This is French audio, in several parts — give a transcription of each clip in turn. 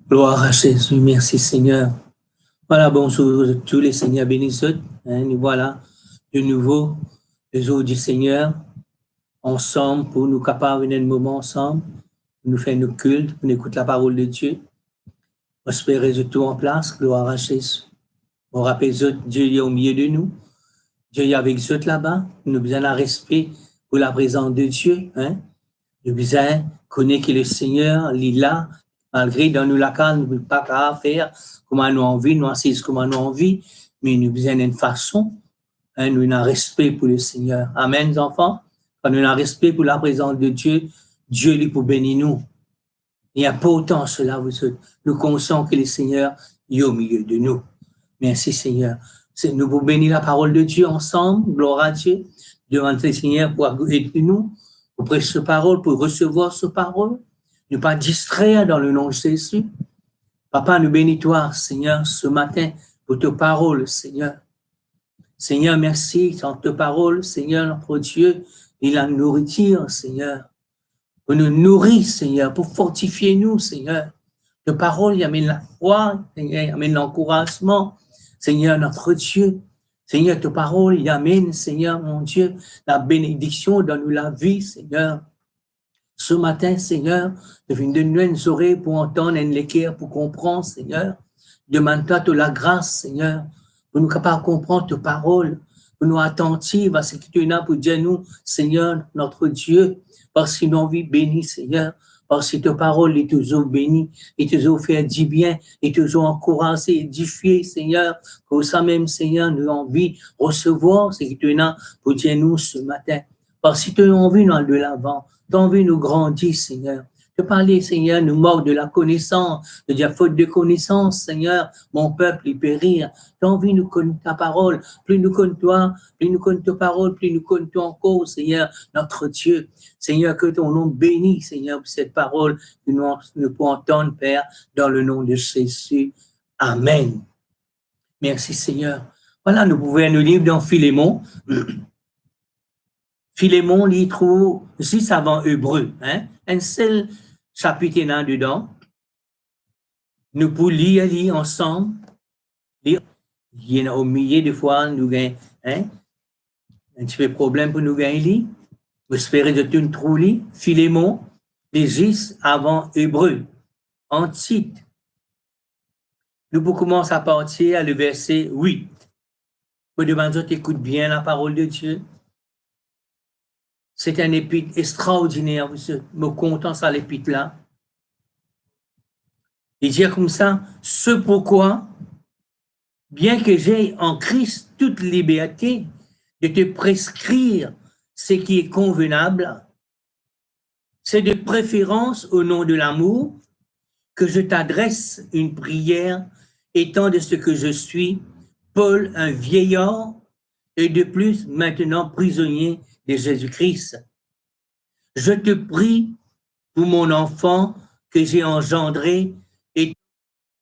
Gloire à Jésus, merci Seigneur. Voilà, bonjour à tous les Seigneurs bénissent. Nous voilà de nouveau, les eaux du Seigneur, ensemble, pour nous capables d'un moment ensemble, pour nous faire nos cultes, pour nous écouter la parole de Dieu. Espérer de tout en place, gloire à Jésus. On rappelle Dieu est au milieu de nous. Dieu est avec eux là-bas. Nous avons besoin de respect pour la présence de Dieu. Nous avons besoin de connaître que le Seigneur, il est là, malgré dans nous la calme, nous ne pouvons pas faire comme nous envie, nous assise comme nous envie, mais nous avons besoin d'une façon, nous avons un respect pour le Seigneur. Amen, les enfants. Quand nous avons un respect pour la présence de Dieu, Dieu est pour bénir nous. Il n'y a pas autant cela, nous conscients que le Seigneur est au milieu de nous. Merci Seigneur. Nous vous bénir la parole de Dieu ensemble, gloire à Dieu, devant le Seigneur pour aider nous, pour prêcher ce parole, pour recevoir ce parole, ne pas distraire dans le nom de Jésus. Papa, nous bénis toi, Seigneur, ce matin, pour ta parole, Seigneur. Seigneur, merci, dans ta parole, Seigneur, notre Dieu, il a nourriture, Seigneur, pour nous nourrir, Seigneur, pour fortifier nous, Seigneur. Ta parole, il amène la foi, Seigneur, il amène l'encouragement, Seigneur, notre Dieu. Seigneur, ta parole, il amène, Seigneur, mon Dieu, la bénédiction, donne-nous la vie, Seigneur. Ce matin, Seigneur, donne-nous une oreille pour entendre, une l'équerre pour comprendre, Seigneur. Demande-toi de la grâce, Seigneur, pour nous capables de comprendre ta parole, pour nous attentifs à ce que tu as pour dire nous, Seigneur, notre Dieu, parce que nous vie bénie, Seigneur, parce que ta parole est toujours bénie, et toujours fait du bien, et toujours encouragé, édifié, Seigneur, pour ça même, Seigneur, nous avons envie de recevoir ce que tu as pour dire nous ce matin. Parce que tu as envie de l'avant, tu as envie de nous grandir, Seigneur. De parler, Seigneur, nous manque de la connaissance, de dire faute de connaissance, Seigneur, mon peuple y périr. Tu as envie de nous connaître ta parole, plus nous connaissons toi, plus nous connaissons ta parole, plus nous connaissons toi encore, Seigneur, notre Dieu. Seigneur, que ton nom bénisse, Seigneur, pour cette parole que nous pouvons entendre, Père, dans le nom de Jésus. Amen. Merci, Seigneur. Voilà, nous pouvons nous lire dans Philémon. Philémon, il trouve juste avant Hébreu, un seul chapitre dedans. Nous pouvons lire ensemble. Il y a au milieu de fois, nous avons un petit peu de problème pour nous gagner. J'espère que tu trouves Philémon, les juste avant Hébreu, en titre. Nous pouvons commencer à partir à le verset 8. Je demande que tu écoutes bien la parole de Dieu. C'est un épître extraordinaire, je me content sur l'épître-là. Il dit comme ça, ce pourquoi, bien que j'aie en Christ toute liberté de te prescrire ce qui est convenable, c'est de préférence au nom de l'amour que je t'adresse une prière étant de ce que je suis, Paul, un vieillard, et de plus maintenant prisonnier de Jésus-Christ. Je te prie pour mon enfant que j'ai engendré et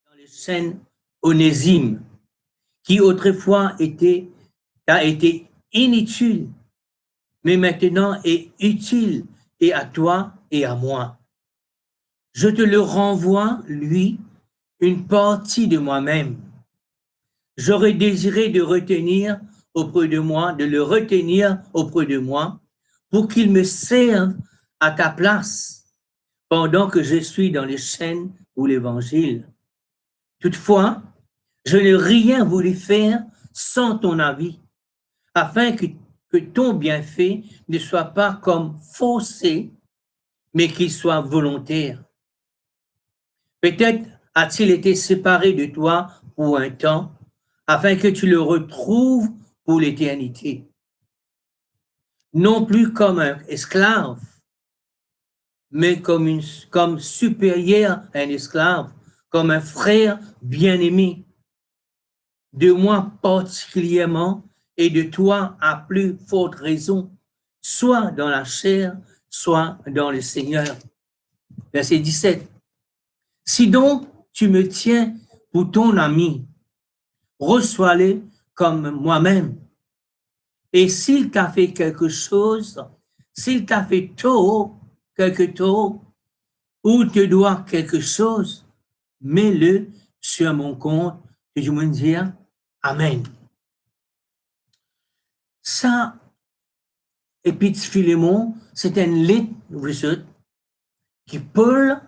dans les scènes Onésime, qui autrefois a été inutile, mais maintenant est utile et à toi et à moi. Je te le renvoie, lui, une partie de moi-même. J'aurais désiré de le retenir auprès de moi pour qu'il me serve à ta place pendant que je suis dans les chaînes ou l'évangile. Toutefois, je n'ai rien voulu faire sans ton avis, afin que ton bienfait ne soit pas comme faussé, mais qu'il soit volontaire. Peut-être a-t-il été séparé de toi pour un temps, afin que tu le retrouves pour l'éternité. Non plus comme un esclave, mais comme supérieur à un esclave, comme un frère bien-aimé. De moi particulièrement, et de toi à plus forte raison, soit dans la chair, soit dans le Seigneur. Verset 17. Si donc tu me tiens pour ton ami, reçois-le comme moi-même. Et s'il t'a fait quelque chose, s'il t'a fait quelque tort, ou te doit quelque chose, mets-le sur mon compte, que je me dire Amen. Ça, Épître Philémon, c'est un lettre, vous savez, qui Paul,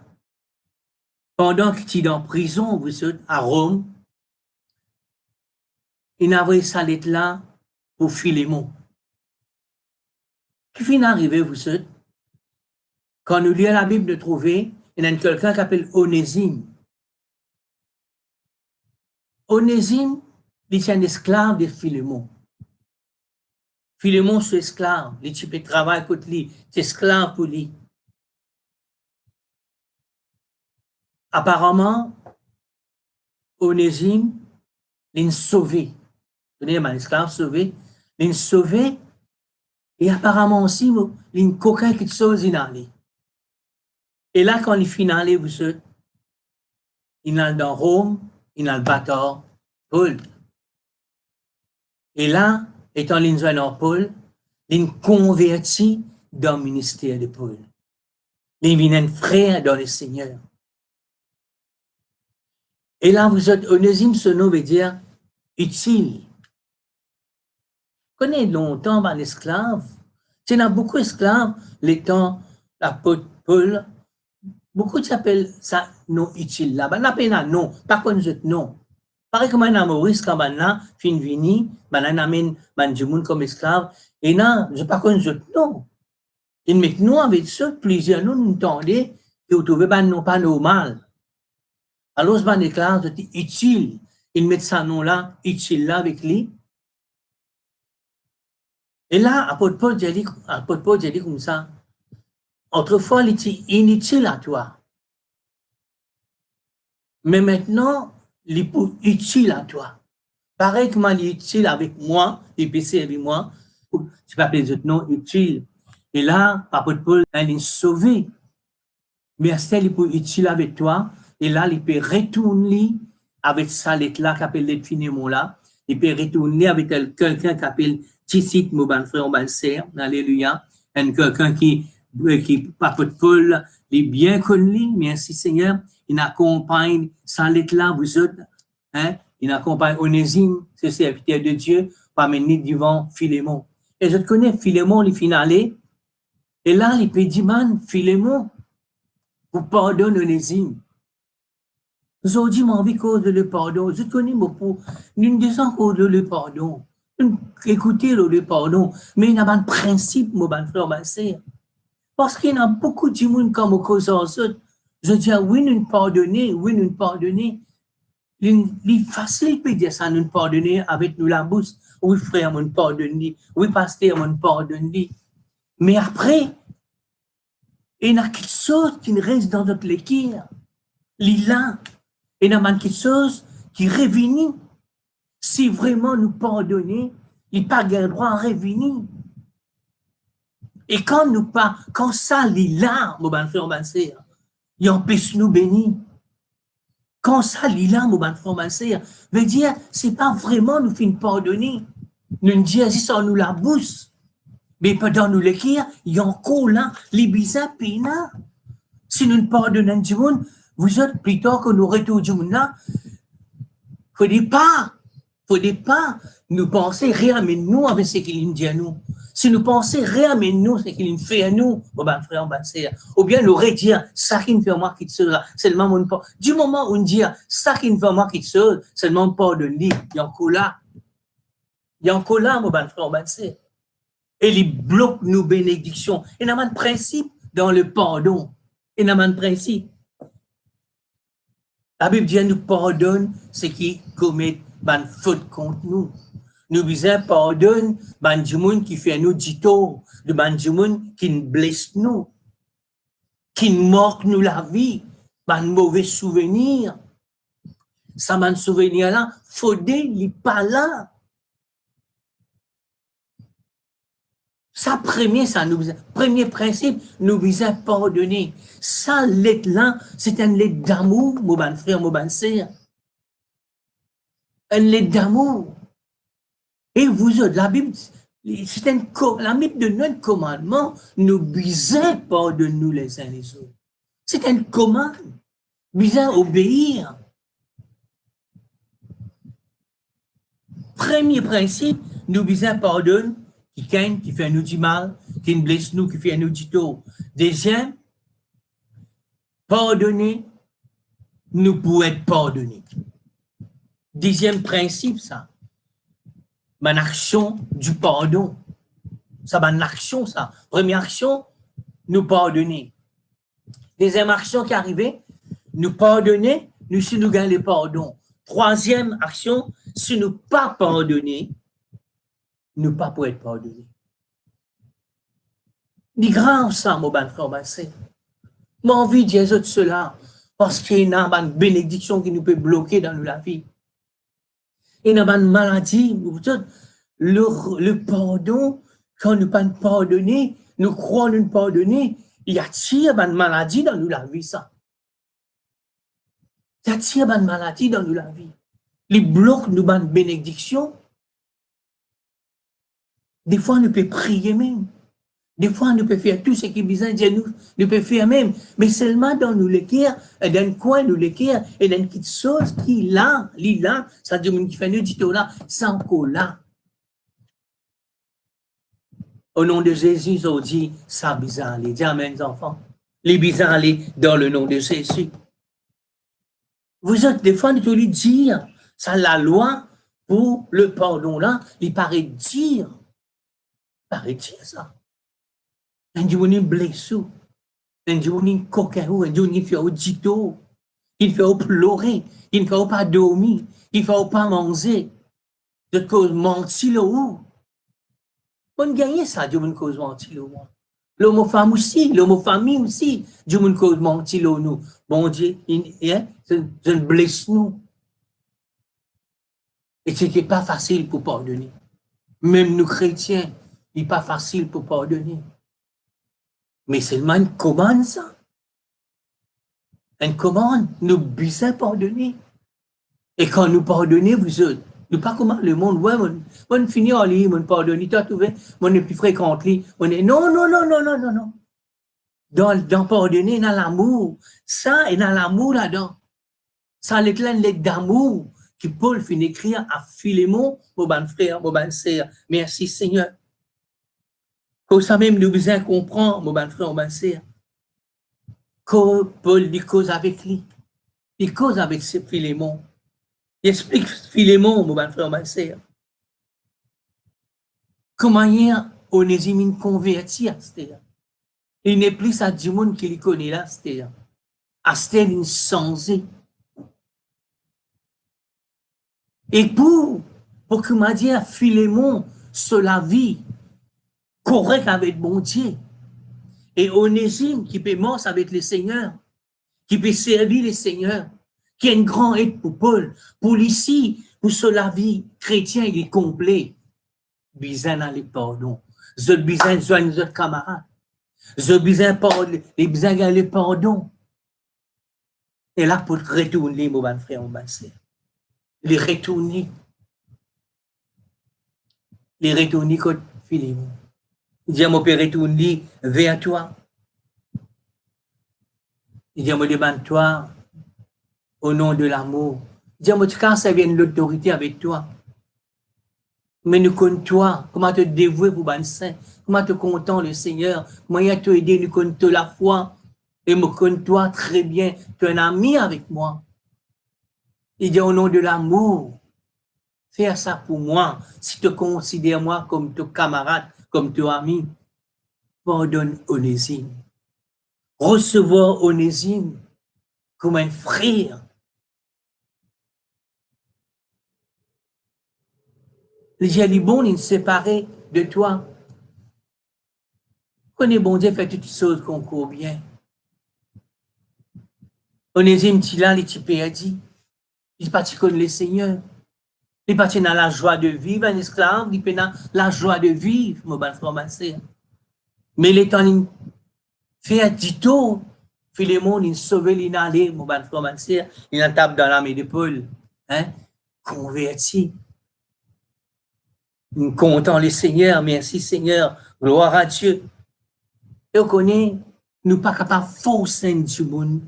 pendant qu'il est en prison, vous savez, à Rome, il a envoyé sa lettre là pour Philémon. Qui finit d'arriver, vous savez, quand nous lisons la Bible de trouver, il y a quelqu'un qui s'appelle Onésime. Onésime, il est un esclave de Philémon. Philémon, c'est esclave. Les types travaillent contre lui. C'est esclave pour lui. Apparemment, Onésime, il est sauvé. Vous voyez, un esclave sauvé. Il est sauvé. Et apparemment aussi, il y a quelqu'un qui sauve Zinali. Et là, quand il finit, vous savez, il est dans Rome, il a le bateau, Paul. Et là, étant l'individu dans Paul, il converti dans le ministère de Paul. Il vient un frère dans le Seigneur. Et là, vous êtes, Onésime, ce nom veut dire utile. On connaît longtemps un esclave. Il y a beaucoup d'esclaves, les temps, l'apôtre Paul, beaucoup s'appellent ça non utile. Là, on appelle ça non, pas qu'on nous non. Pareil comme un Maurice, quand on a fin vini, on amène du monde comme esclave, et là, je ne sais pas qu'on nous non. Et maintenant, avec ça, plusieurs nous entendaient que vous trouvez non pas normal. Alors, ce esclave, c'est utile. Ils mettent ça nom-là, utile là avec lui. Et là, apôtre Paul dit comme ça, autrefois, il était inutile à toi. Mais maintenant, il est utile à toi. Pareil que il est utile avec moi, il peut servir moi, tu peux appeler les autres noms utiles. Et là, apôtre Paul, il est sauvé. Mais il est utile avec toi. Et là, il peut retourner avec sa lettre-là, qui appelle lettre Philémon là. Il peut retourner avec quelqu'un qui appelle Tite, mon bon frère, mon sœur. Alléluia. Quelqu'un qui apôtre Paul, il est bien connu. Merci Seigneur. Il accompagne sa lettre-là, vous autres. Hein? Il accompagne Onésime, ce serviteur de Dieu, pour amener devant Philémon. Et je connais Philémon, il finalé. Et là, il peut dire, man, Philémon, vous pardonnez Onésime. Aujourd'hui, mon envie cause de le pardon. Je connais mon pour nous disons cause de le pardon. Écoutez le pardon. Mais il y a un principe, mon bon frère, ma sœur. Parce qu'il y a beaucoup de monde comme au cause en autres. Je dis, oui, nous pardonner, oui, nous pardonner. Il est facile de dire ça, nous pardonner avec nous la bouche. Oui, frère, nous pardonner. Oui, pasteur, nous pardonner. Mais après, il y a quelque chose qui reste dans notre lecture. Il y a quelque chose qui revenir. Si vraiment nous pardonner, il n'y a pas de droit à revenir. Et quand nous pas, quand ça, il là, mon bon frère, ma sœur, il empêche nous bénir. Quand ça, il là, mon bon frère, ma sœur, veut dire, c'est pas vraiment nous finir pardonner. Nous disons, si ça nous la bouche. Mais pendant nous l'écrire, il y a encore là, les bizarres pénats. Si nous ne pardonnons du monde, vous êtes plutôt que nous retournons du monde là, faudrait pas nous penser rien, mais nous avec ce qu'il nous dit à nous. Si nous pensons rien, mais nous, ce qu'il nous fait à nous, oh ben frère, ben sœur, ou bien nous aurait dire, ça qui me fait moi qui te sera, seulement mon pas. Du moment où on dit, ça qui me fait moi qui te sera, seulement pas de lui, il y a encore là. Il y a encore là, mon ben frère, ben sœur. Et il bloque nos bénédictions. Il y a un principe dans le pardon. Il y a un principe. La Bible dit, nous pardonne ce qui commet une faute contre nous. Nous disons, pardonne du monde qui fait nous du tort, du monde qui nous blesse nous, qui nous moque nous la vie, un mauvais souvenir. Ça m'a un souvenir là, faudrait il pas là. Ça, premier principe, nous visons pardonner. Ça, lettre là, c'est une lettre d'amour, mon bon frère, mon bon sœur. Une lettre d'amour. Et vous autres, la Bible, c'est la Bible de notre commandement, nous visons pardonner nous les uns les autres. C'est une commande. besoin obéir. Premier principe, nous besoin pardonner qui fait nous du mal, qui nous blesse nous, qui fait nous du tort. Deuxième, pardonner, nous pouvons être pardonnés. Deuxième principe, ça. Mon action du pardon. Ça, mon action, ça. Première action, nous pardonner. Deuxième action qui arrivait, nous pardonner, nous si nous gagnons le pardon. Troisième action, si nous pas pardonner, nous pas pour être pardonnés. C'est grave ça, mon bon frère, mon sœur. Moi, envie de dire cela, parce qu'il y a une bénédiction qui nous peut bloquer dans la vie. Il y a une maladie, le pardon, quand nous pas pardonner, nous croyons nous pardonner, il y a une maladie dans la vie, ça. Il y a une maladie dans la vie. Les blocs nous une bénédiction. Des fois, nous pouvons prier même. Des fois, nous pouvons faire tout ce qui est besoin de nous. Nous pouvons faire même. Mais seulement dans nous l'équerre, dans le coin, nous l'équerre, et dans une petite chose qui là, ça dit qui fait nous dit là, c'est encore là. Au nom de Jésus, on dit, ça bizarre aller. Dis amen, enfants. Les bizarres aller dans le nom de Jésus. Vous êtes des fois, nous pouvons lui dire, ça la loi pour le pardon là, il paraît dire ça. Un jour, il blessé, un jour, il coquerou, un jour, il fait au dito, il fait au pleurer, il ne fait pas dormir, il ne fait pas manger. De cause mentir où? On gagne ça, de cause mentir où? L'homme femme aussi, l'homme famille aussi, de cause mentir nous. Bon Dieu, je blesse nous. Et ce n'est pas facile pour pardonner. Même nous chrétiens, il n'est pas facile pour pardonner. Mais seulement une commande, ça. Une commande, nous besoin pardonner. Et quand nous pardonnons, vous autres, nous pas comment le monde, ouais, on finit en ligne, on pardonne, tu as trouvé, on est plus fréquent, on est, non. Dans pardonner, dans l'amour, ça, et dans l'amour là-dedans. Ça, les lettres d'amour que Paul finit d'écrire à Philémon, mon bon frère, mon bonne sœur. Merci Seigneur. Comme ça même, nous besoin comprendre, mon bon frère, mon bonne sœur, que Paul dit cause avec lui. Il cause avec Philémon. Il explique Philémon, mon bon frère, mon bonne sœur. Comment hier, Onésime converti à Stère. Il n'est plus à du monde qui le connaît là, Stère. À Stère, il changé. Et pour que m'a dit à Philémon sur la vie correcte avec bon Dieu. Et Onésime qui peut mort avec le Seigneur, qui peut servir le Seigneur, qui est un grand aide pour Paul. Pour ici, pour sur la vie chrétien, il est complet. Besoin d'aller pardon. Je besoin de joindre nos camarades. Je besoin d'aller pardon. Et là, pour retourner, mon bon frère, mon bon sœur. Les retourner contre Philémon. Il dit, mon père, retourner vers toi. Il dit, me demande-toi au nom de l'amour. Il dit, quand ça vient de l'autorité avec toi. Mais nous comptons toi, comment te dévouer pour ban saint, comment te content le Seigneur, comment il a te aidé, nous comptons la foi, et me compte toi très bien, tu es un ami avec moi. Il dit au nom de l'amour, fais ça pour moi, si tu considères moi comme ton camarade, comme ton ami, pardonne Onésime. Recevoir Onésime comme un frère. J'ai dit bon, il séparé de toi. Connais bon Dieu fait toutes choses qu'on court bien. Onésime, tu l'as, il t'y perdu. Il n'est pas connaître le Seigneur. Il n'est pas dans la joie de vivre, un esclave, il est dans la joie de vivre, mon bon frère, ma sœur. Mais il est en fait dito, Philémon, il sauve l'inallé, mon bon frère, ma sœur, il en tape dans la main de Paul. Hein? Converti. Nous comptons le Seigneur, merci Seigneur, gloire à Dieu. Et on connaît, nous pas capables de forcer du monde.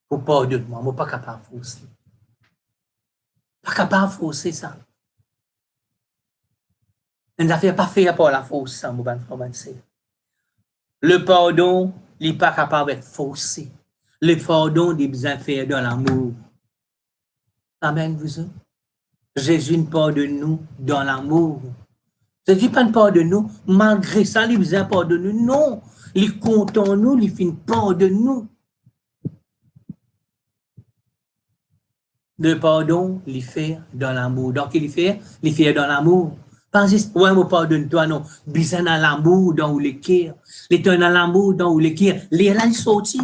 pour pardonner-moi. Je ne suis pas capable de forcer. Pas capable de forcer ça. On ne fait pas faire pour la force, ça, mon bon frère. Le pardon, il n'est pas capable d'être forcé. Le pardon, il est besoin de faire dans l'amour. Amen, vous autres. Jésus ne pardonne nous dans l'amour. Jésus ne pardonne nous, malgré ça, il besoin de pardonner nous. Non, il compte en nous, il finit pardonner nous. Le pardon, il fait dans l'amour. Donc, il fait dans l'amour. Pas juste, ouais, me pardonne-toi, non. Besoin dans l'amour, dans où les cœurs. Il est dans l'amour, dans où les cœurs. Là, il sortit.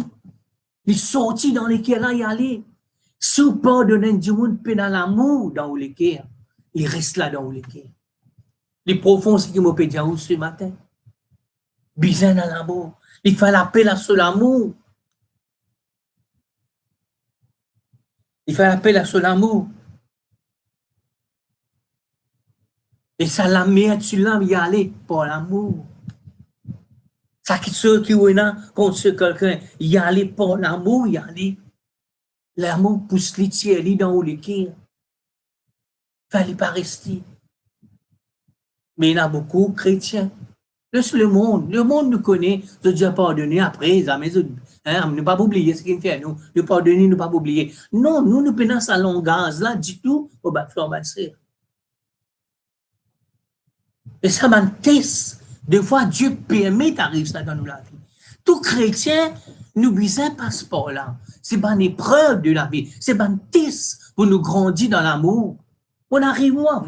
Il sortit dans les cœurs, là, il allait. Si vous pardonnez du monde, dans l'amour, dans où les cœurs, il reste là, dans où les cœurs. Les profonds, c'est qui m'ont dit ce matin. Besoin dans l'amour. Il fait l'appel à ce l'amour. Il fait appel à ce l'amour. Et ça l'a mis sur l'âme, y aller pour l'amour. Ça qui ceux qui ont contre quelqu'un, y aller pour l'amour, y aller. L'amour pousse les tiers, dans les cœurs. Fallait pas rester. Mais il y a beaucoup de chrétiens. Le monde nous connaît, je dis pardonner après, ne pas oublier ce qu'il fait, nous, ne pardonner, ne pas oublier. Non, nous prenons sa langage là, du tout, au bas de et ça m'intéresse. Des fois, Dieu permet d'arriver ça dans la vie. Tout chrétien, nous besoin de passeport là. C'est pas une épreuve de la vie. C'est pas un test pour nous grandir dans l'amour. On arrive moi,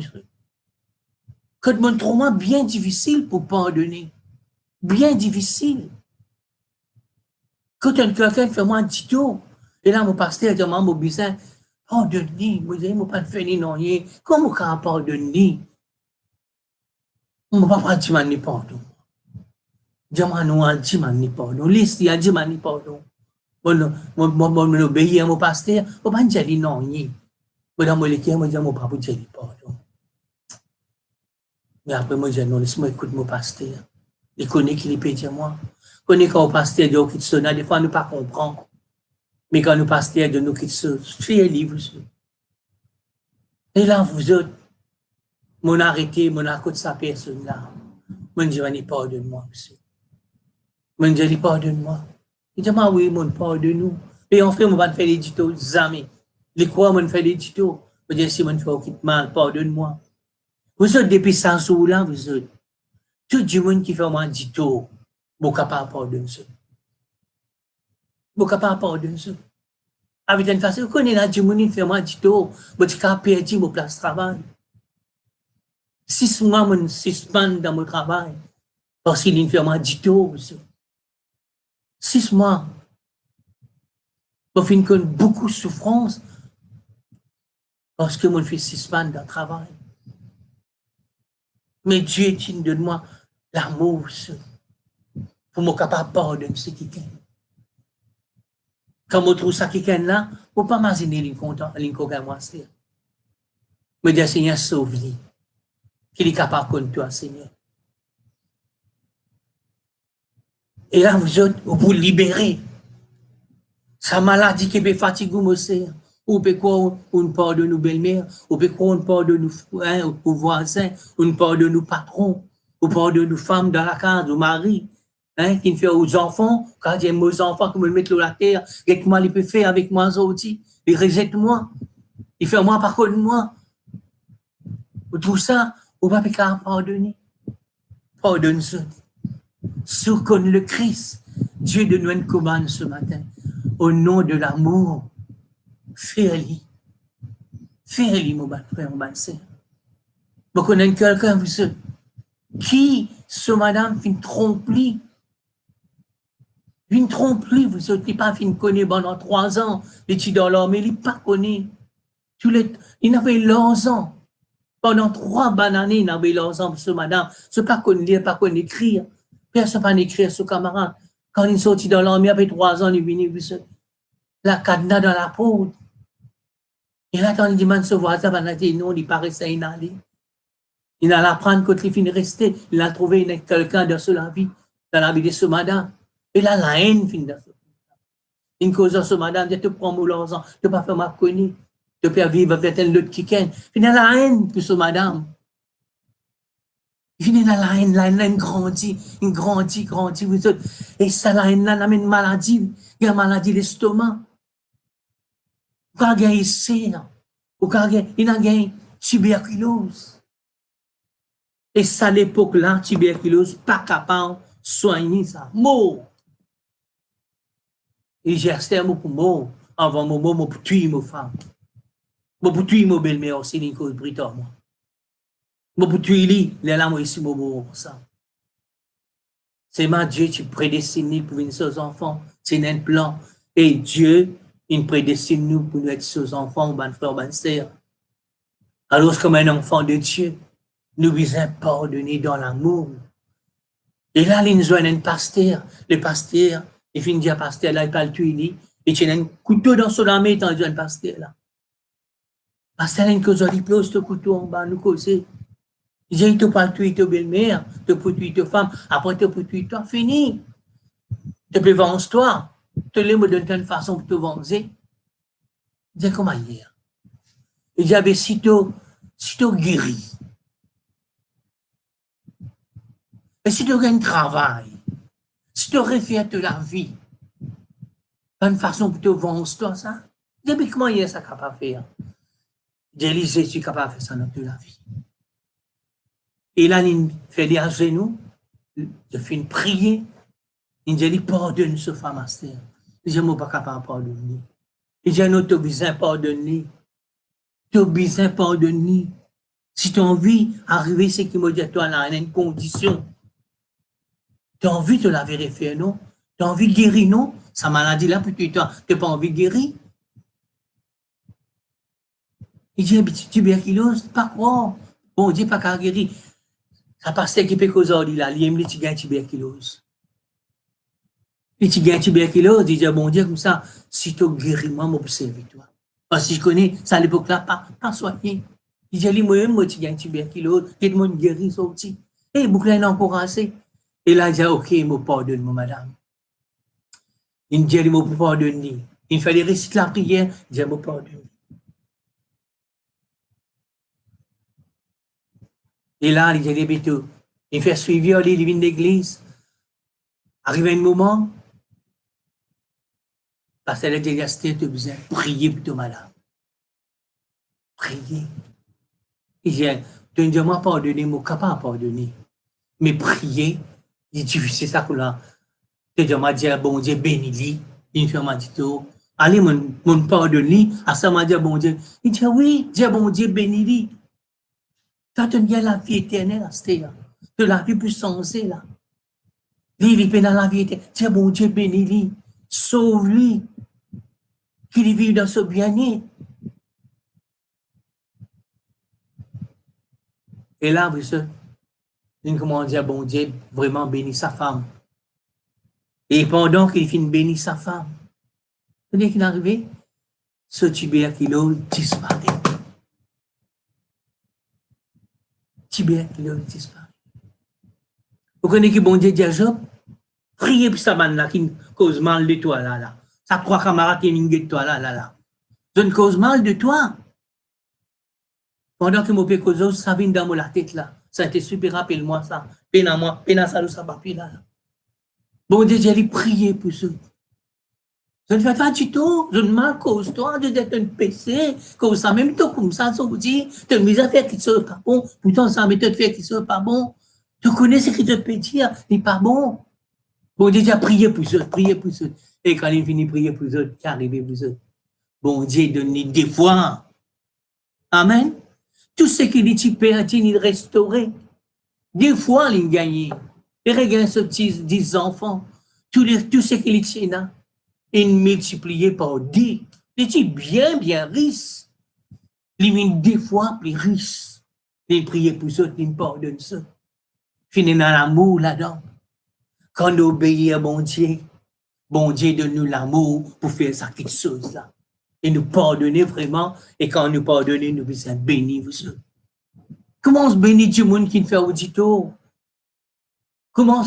que de mon trauma bien difficile pour pardonner. Bien difficile. Quand quelqu'un fait moi un tuto, et là, mon pasteur dit, mon besoin, pardonner, vous n'avez pas fait ni non, comment on peut pardonner? On ne peut pas dire ni pardon. Diamant a dit ni pardon. Liste a dit ni pardon. Mon obéir à mon pasteur, on ne peut pas dire non, ni. Dans mon équipe, moi, je ne peux pas dire pardon. Mais après, moi, je dis non, laisse-moi écouter mon pasteur. Il connaît qu'il peut dire moi. Il connaît quand le pasteur dit qu'il sonne, des fois, nous ne pas comprendre. Mais quand le pasteur dit nous qu'il se fait livre. Et là, vous autres, mon arrêté, mon accord de sa personne là. Mon Dieu, pardonne-moi, monsieur. Mon Dieu, pardonne-moi. Il dit, oui, mon pardonne-nous. Et en fait, on va faire des tutos, jamais. Les quoi, on fait des tutos. Je dis, si on fait mal, pardonne-moi. Vous autres, depuis 100 jours là, vous autres, tout le monde qui fait un tuto, vous êtes capable de pardonner ça. Vous êtes capable de pardonner ça. Avec une façon, vous connaissez là, tout le monde qui fait un tuto, vous êtes capable de perdre vos places de travail. 6 mois, je suspends dans mon travail. Parce qu'il y a une firme du tout. 6 mois. Je finis avec beaucoup de souffrance. Parce que mon fils suspend dans le travail. Mais Dieu est de moi l'amour pour me capable de pardonner ce quelqu'un. Quand je trouve ça quelqu'un là, je ne peux pas imaginer l'incontent moi. Mais Dieu Seigneur sauve-lui. Qu'il est capable contre toi, Seigneur. Et là, vous autres, vous libérez. Sa maladie qui est fatiguée, monsieur. Ou peut quoi, on parle de nos belles-mères, ou peut quoi, on parle de nos voisins, on parle de nos patrons, on parle de nos femmes dans la case, nos maris, qui fait aux enfants, quand j'ai mes enfants qui me mettent sur la terre, qu'est-ce que moi, il peut faire avec moi aussi? Il rejette moi. Il fait moi par contre moi. Tout ça, on va pas pardonner. Pardonne ça. Sur comme le Christ, Dieu de nous commande ce matin, au nom de l'amour, fais-le. Fais-le, mon frère, mon sœur. Vous connaissez quelqu'un, vous savez, qui, ce madame, fin trompe-lui. Une trompe-lui, vous savez, il n'a pas fin connaître pendant 3 ans, les petits dans l'homme, mais il n'a pas connu. Il avait 11 ans. Pendant 3 bonnes années, il avait 11 ans, ce madame. Ce pas qu'on lire, pas qu'on écrire. Personne pas écrire ce camarade. Quand il est sorti dans l'armée, après 3 ans, il est venu, la cadenas dans la peau. Et là, quand il demande ce voisin, il a dit non, il paraît ça, il allait. Il allait apprendre quand il finit rester. Il a trouvé quelqu'un dans la vie de ce madame. Et là, la haine finit dans ce. Une cause ce madame, tu te prends mon l'argent, tu pas faire ma connaître, tu peux vivre avec un autre qui ken. Finalement, la haine pour ce madame. Finalement, la haine grandit, grandit, vous autres. Et ça, la haine, là, amène une maladie, une maladie d'estomac. Ou quand il y a ici, ou quand il y a une tuberculose. Et ça, à l'époque là, tuberculose, pas capable de soigner ça. Mort. Et j'ai acheté un mot pour mort, avant mon mot, pour tuer ma femme. Moi, pour tuer ma belle-mère aussi, une cause britannique, moi. Moi, pour tuer lui, les lames ici, moi, pour ça. C'est ma Dieu, tu prédestines pour venir aux enfants. C'est un plan. Et Dieu, il prédestine nous pour nous être ses enfants, ban frère, ban sœur. Alors, comme un enfant de Dieu, nous devons pardonner dans l'amour. Et là, il nous a un pasteur. Le pasteur, il finit de dire pasteur, là, il parle tuer lui. Il tient un couteau dans son armée, il t'a dit un pasteur, là. Pasteur, il a une cause de plose, ce couteau en bas, nous causer. Il dit, il te parle tuer ta belle-mère, te pour tuer ta femme, après te pour tuer toi, fini. Tu peux vendre toi. Tu les me donne une façon pour te vendre. Il dit, comment hier? Il dit, ah ben, si tu guéris, et si tu as un travail, si tu refais de la vie, une façon pour te vendre toi, ça, il dit, mais comment hier ça capable de faire? Il dit, je suis capable de faire ça dans toute la vie. Et là, il fait des genoux, il fait une prière, il dit, il pardonne ce femme à terre. Il dit, je ne suis pas capable de pardonner. Il dit, non, tu as besoin de pardonner. Tu as besoin de pardonner. Si tu as envie d'arriver, c'est qui me dit, toi, là, une condition. Tu as envie de la vérifier, non? Tu as envie de guérir, non? Sa maladie là, puis tu n'as pas envie de guérir. Il dit, tuberculose, pas quoi? Bon, Dieu pas qu'à guérir. Ça passe qui peut causer là, il aime les tigres tuberculose. Les tigres tuberculose, il dit, bon Dieu, comme ça, si tu guéris, moi, je peux servir toi. Parce que je connais, ça à l'époque là, pas soigné. Il dit, moi-même, moi, tigre tuberculose, tout le monde guérit, sorti. Et beaucoup là, encouragé. Et là, il dit, ok, il me pardonne, madame. Il dit, il me pardonne. Il fallait réciter la prière, il dit, il me pardonne. Et là, il dit, il fait suivre, il vient d'église. Arrive un moment, parce que la délégation, tu as besoin de prier pour ton malade. Prier. Il dit, tu ne dis moi pardonner, je suis capable de pardonner. Mais prier, il dit, c'est ça que là. Tu dis, moi, dire, bon Dieu, bénis-lui. Il fait, m'a dit, allez, mon pardonner. À ça, m'a dit, bon Dieu. Il dit, oui, dis, bon Dieu, bénis-lui. Tu as tenu la vie éternelle, là, c'était là. De la vie plus sensée, là. Vivre dans la vie éternelle. Dis, bon Dieu, bénis-lui. Sauve-lui. Qu'il vive dans ce bien-être. Et là, vous savez, il commence à dire, bon Dieu, vraiment bénis sa femme. Et pendant qu'il finit bénir sa femme, vous savez qu'il est arrivé, ce tuberculose disparaît. Tuberculose disparaît. Vous connaissez que bon Dieu dit à Job, priez pour sa man là qui cause mal de toi là. Ça trois camarades qui ont de toi là. Je ne cause mal de toi. Pendant que mon père cause, ça vient dans la tête là. Ça a été super rapide, moi ça. Peine à ça, ça papier là. Bon Dieu, j'ai prié pour ça. Je ne fais pas du tout, je ne m'en cause toi, de d'être un PC, cause ça, même toi comme ça vous dit, tu as mis à faire qui ne soit pas bon, pourtant ça met te faire qui ne soit pas bon. Tu connais ce que tu peux dire, il n'est pas bon. Bon Dieu, j'ai prié pour ça, Et quand il finit de prier pour ça, il est arrivé pour ça. Bon Dieu, donne des fois. Amen. Tout ce qu'il dit, tu peux il restaurer. Des fois, il gagne. Et regarde ce petit 10 enfants. Tout ce qu'il dit là, il multiplié par 10. Il dit bien riche. Il vient des fois plus riche. Il prie pour ça, il pardonne ça. Fini dans l'amour là-dedans. Quand nous obéissons à bon Dieu donne-nous l'amour pour faire ça quelque chose là. Et nous pardonner vraiment. Et quand nous pardonnons, nous sommes bénis. Comment on se bénit du monde qui ne fait audito? Comment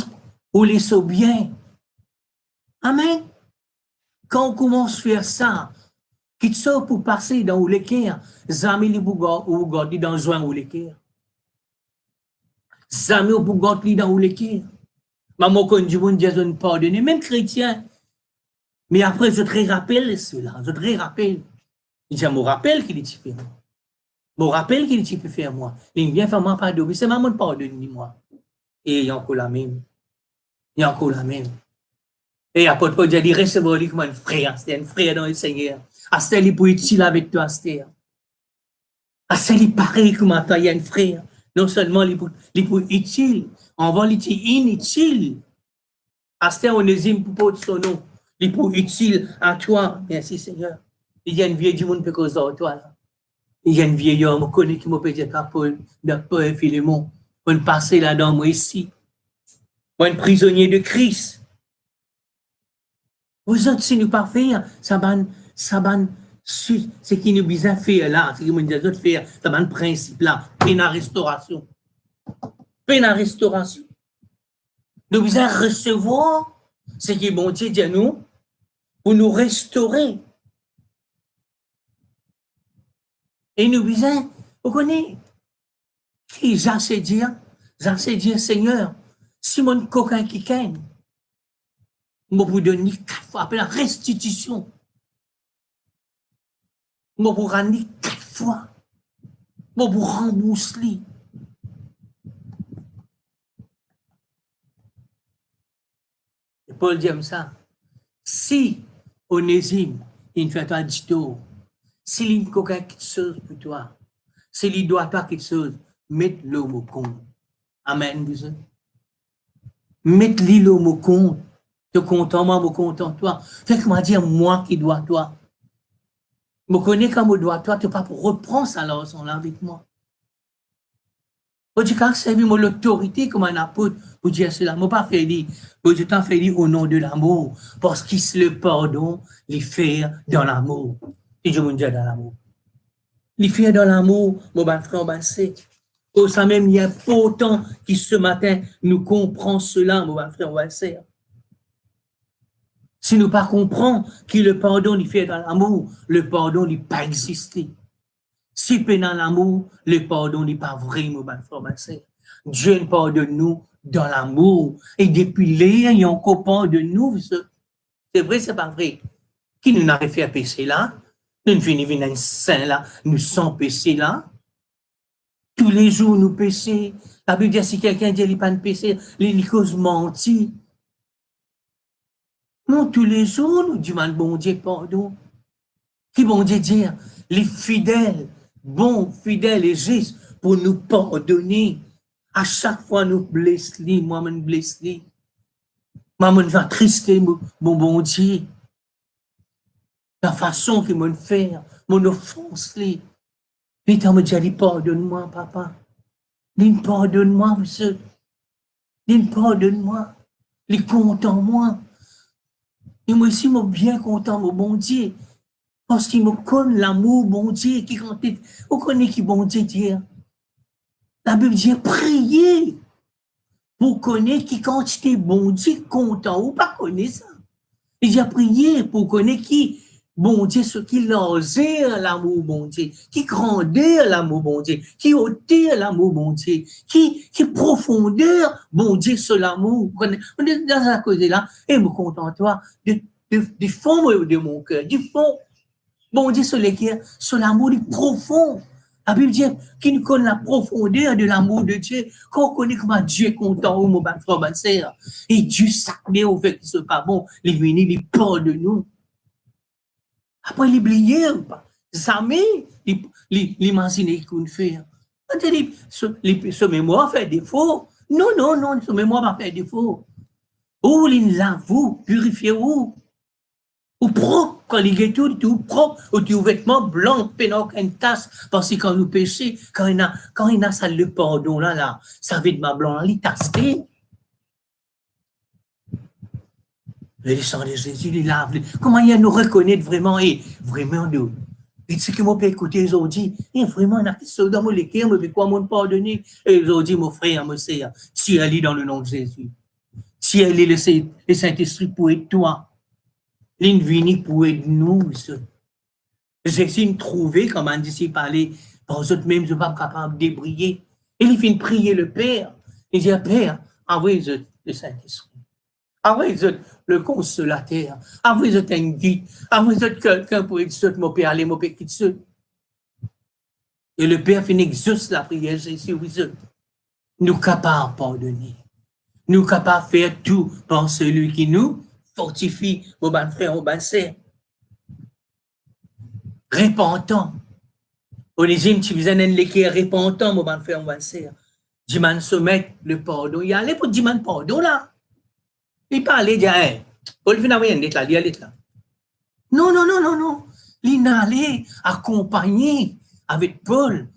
on les sauve bien? Amen. Quand on commence à faire ça, quitte ça pour passer dans les cœurs, zami li ou garder dans joint ou les cœurs. Zami ou garder dans les cœurs. Maman quand du monde Dieu nous pardonner, même chrétien. Mais après je te rappelle cela, je te rappelle. Il dit, me rappelle qu'il est fait. Me rappelle qu'il est faire moi. Il vient faire moi pardonner, c'est maman pardonne moi. Et il y a encore la même. Il y a encore la même. Et apôtre Paul dit, recevoir lui comme un frère dans le Seigneur. Astel, il peut être utile avec toi, Astel. Astel, il pareil comme toi, il y a un frère. Non seulement il peut être utile, on va l'être inutile. Astel, on hésite pour porter son nom. Il peut être utile à toi. Merci, Seigneur. Il y a une vieille du monde qui cause de toi, là. Il y a une vieille homme, on connaît qui m'a peut dire Paul, de Paul et Philémon. On passe là-dedans, moi ici. Moi, un prisonnier de Christ. Vous autres, si nous pas faire, ça va, ce qui nous besoin faire là, ce qui nous besoin faire, ça va un principe là, peine à restauration. Peine à restauration. Nous besoin recevoir ce qui est bon Dieu dit à nous, pour nous restaurer. Et nous besoin, vous connaissez, qui j'essaie dire, Seigneur, si mon coquin qui gagne, je vous donne 4 fois, après la restitution. Je vous rendre 4 fois. Je vous rembourse. Et Paul dit comme ça. Si Onésime, il fait un dito, s'il y a quelque chose pour toi, s'il doit toi quelque chose, mets-le au compte. Amen, vous êtes. Mets-le au compte. Te content, moi, me content, toi. Fait que moi dire, moi qui dois toi. Me connais comme je dois toi, tu pas pour reprendre ça là, avec moi. Je quand servi mon autorité comme un apôtre pour dire cela. Je pas fait dire, je t'en fais dire au nom de l'amour, parce qu'il se le pardon, les faire dans l'amour. Et je me dis dans l'amour. Les faire dans l'amour, mon frère, mon c'est. Au ça même, il y a autant qui ce matin nous comprend cela, mon frère, mon sœur. Si nous pas comprenons que le pardon, il fait dans l'amour, le pardon, il pas existé. Si peu dans l'amour, le pardon n'est pas vrai, mon frère, ma sœur. Dieu nous pardonne nous dans l'amour. Et depuis là, il y a encore pardonne nous. C'est vrai, c'est pas vrai. Qui nous n'arrive fait pécher là? Nous ne finissons un saint là, nous sommes péchés là. Tous les jours, nous péchons. La Bible dit, si quelqu'un dit qu'il n'est pas de péché, il cause menti. Non, tous les jours, nous demandons, bon Dieu, pardon. Qui bon Dieu dire, les fidèles, bons, fidèles et justes, pour nous pardonner. À chaque fois, nous blessons, moi, je blesse. Moi, je vais trister, bon Dieu. La façon qu'il me fait, mon offense, les. Puis, tu me dit, pardonne-moi, papa. Il pardonne-moi, monsieur. Il pardonne-moi. Il content moi. Et moi aussi, je suis bien content, mon bon Dieu. Parce qu'il me connaît l'amour, bon Dieu, qui quand vous connaissez qui bon Dieu dit. La Bible dit, priez. Vous connaissez qui quantité bon Dieu content ou pas connaître ça. Il dit, priez pour connaître qui bon Dieu, ce qui l'osait l'amour, bon Dieu, qui grandeur l'amour, bon Dieu, qui hauteur l'amour, bon Dieu, qui profondeur, bon Dieu, sur l'amour. On est dans la cause là, et me contente toi du fond de mon cœur, du fond. Bon Dieu, sur les cœurs, sur l'amour profond. La Bible dit qu'il nous connaît la profondeur de l'amour de Dieu, qu'on connaît comment Dieu est content, mon frère, ma sœur. Et Dieu sacré au fait que ce n'est pas bon, il vient, il peur de nous. Après, il oublie pas. Jamais, l'imaginer qu'on fait. Ce mémoire fait défaut. Non, ce mémoire va faire défaut. Ou il l'avoue, purifiez-vous. Ou propre, quand il est tout propre, ou du vêtement blanc, pénal, une tasse, parce que quand nous péchons, quand il a ça le pardon là, ça vêtement blanc, il tasse. Le sang de Jésus, il lave. Comment il nous reconnaître vraiment, et vraiment nous. Et ce que moi peux écouter aujourd'hui, et vraiment, on a qui dans mon cœur, mais quoi, mon pardonner, et aujourd'hui, mon frère, mon sœur, tu es allé dans le nom de Jésus. Tu es allé le Saint-Esprit pour être toi. L'une vini pour aider nous. Jésus nous trouvé, comme on dit, parler, par eux même, je ne suis pas capable de débriller. Et il finit de prier le Père. Il dit, Père, envoyez le Saint-Esprit. Envoyez le consolateur. Envoyez un guide. Envoyez quelqu'un pour aider mon Père, aller, mon Père, qui te. Et le Père finit juste la prière, Jésus, nous capables de pardonner. Nous capables de faire tout par celui qui nous fortifie, mon bon frère, mon bon sœur. Repentant. Onésime, tu faisais un l'équerre repentant, mon bon frère, mon bon sœur. Diman soumettre le pardon. Il allait pour Diman pardon là. Il parlait, il dit, hey, Paul finit à rien d'être là, il allait là. Non, non, non, non, non. Il allait accompagner avec Paul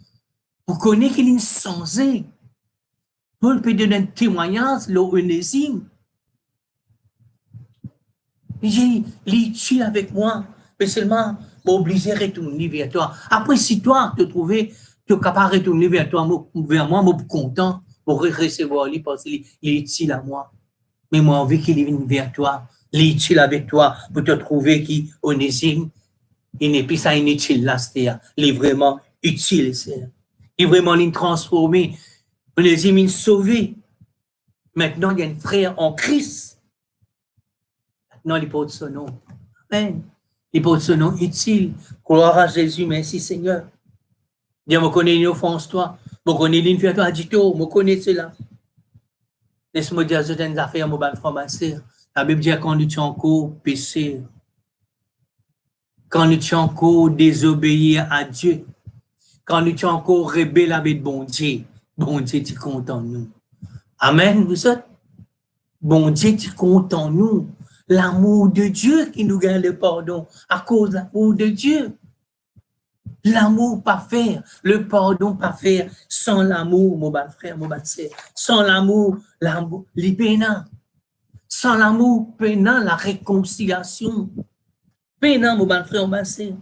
pour connaître qu'il est sensé. Paul peut donner un témoignage, l'Onésime. Il dit, il est avec moi, mais seulement m'obliger à retourner vers toi. Après, si toi, te trouver, tu es capable de retourner vers toi, vers moi, je suis content pour recevoir lui parce qu'il est utile à moi. Mais moi, envie qu'il vienne vers toi, il est utile avec toi pour te trouver qui, Onésime, il n'est plus ça inutile là, c'est-à-dire, il est vraiment utile, c'est. Il est vraiment transformé. Onésime, il est sauvé. Maintenant, il y a un frère en Christ. Maintenant, il porte son nom. Amen. Il porte son nom utile. Gloire à Jésus, merci Seigneur. Dieu me connaît une offense, toi. Me connaît une fête, toi, dis-toi, me connaît cela. Laisse-moi dire certaines affaires, mon bon frère, ma sœur. La Bible dit quand nous sommes encore péchés, quand nous sommes encore désobéir à Dieu, quand nous sommes encore rebelles avec bon Dieu, tu comptes en nous. Amen, vous êtes? Bon Dieu, tu comptes en nous. L'amour de Dieu qui nous gagne le pardon à cause de l'amour de Dieu. L'amour pas faire, le pardon pas faire sans l'amour, mon bon frère, mon bon sœur. Sans l'amour, l'ipénant. Sans l'amour, pénant la réconciliation. Pénant, mon bon frère, mon bon sœur.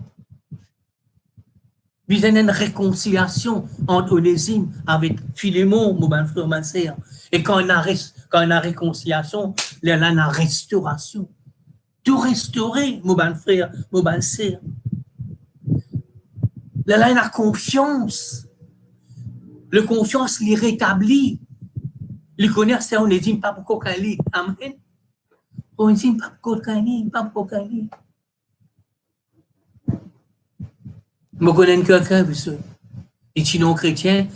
Il y a une réconciliation entre Onésime avec Philémon, mon bon frère, ma sœur. Et quand on a réconciliation, il y a la restauration. Tout restaurer, mon bon frère, mon bon sœur. Il y a la confiance. Le confiance, il rétablit. Il connaît ça, Onésime, pas pour cocaïne. Amen. Onésime, pas pour cocaïne, pas pour cocaïne. Je connais quelqu'un, monsieur. Il est non chrétien,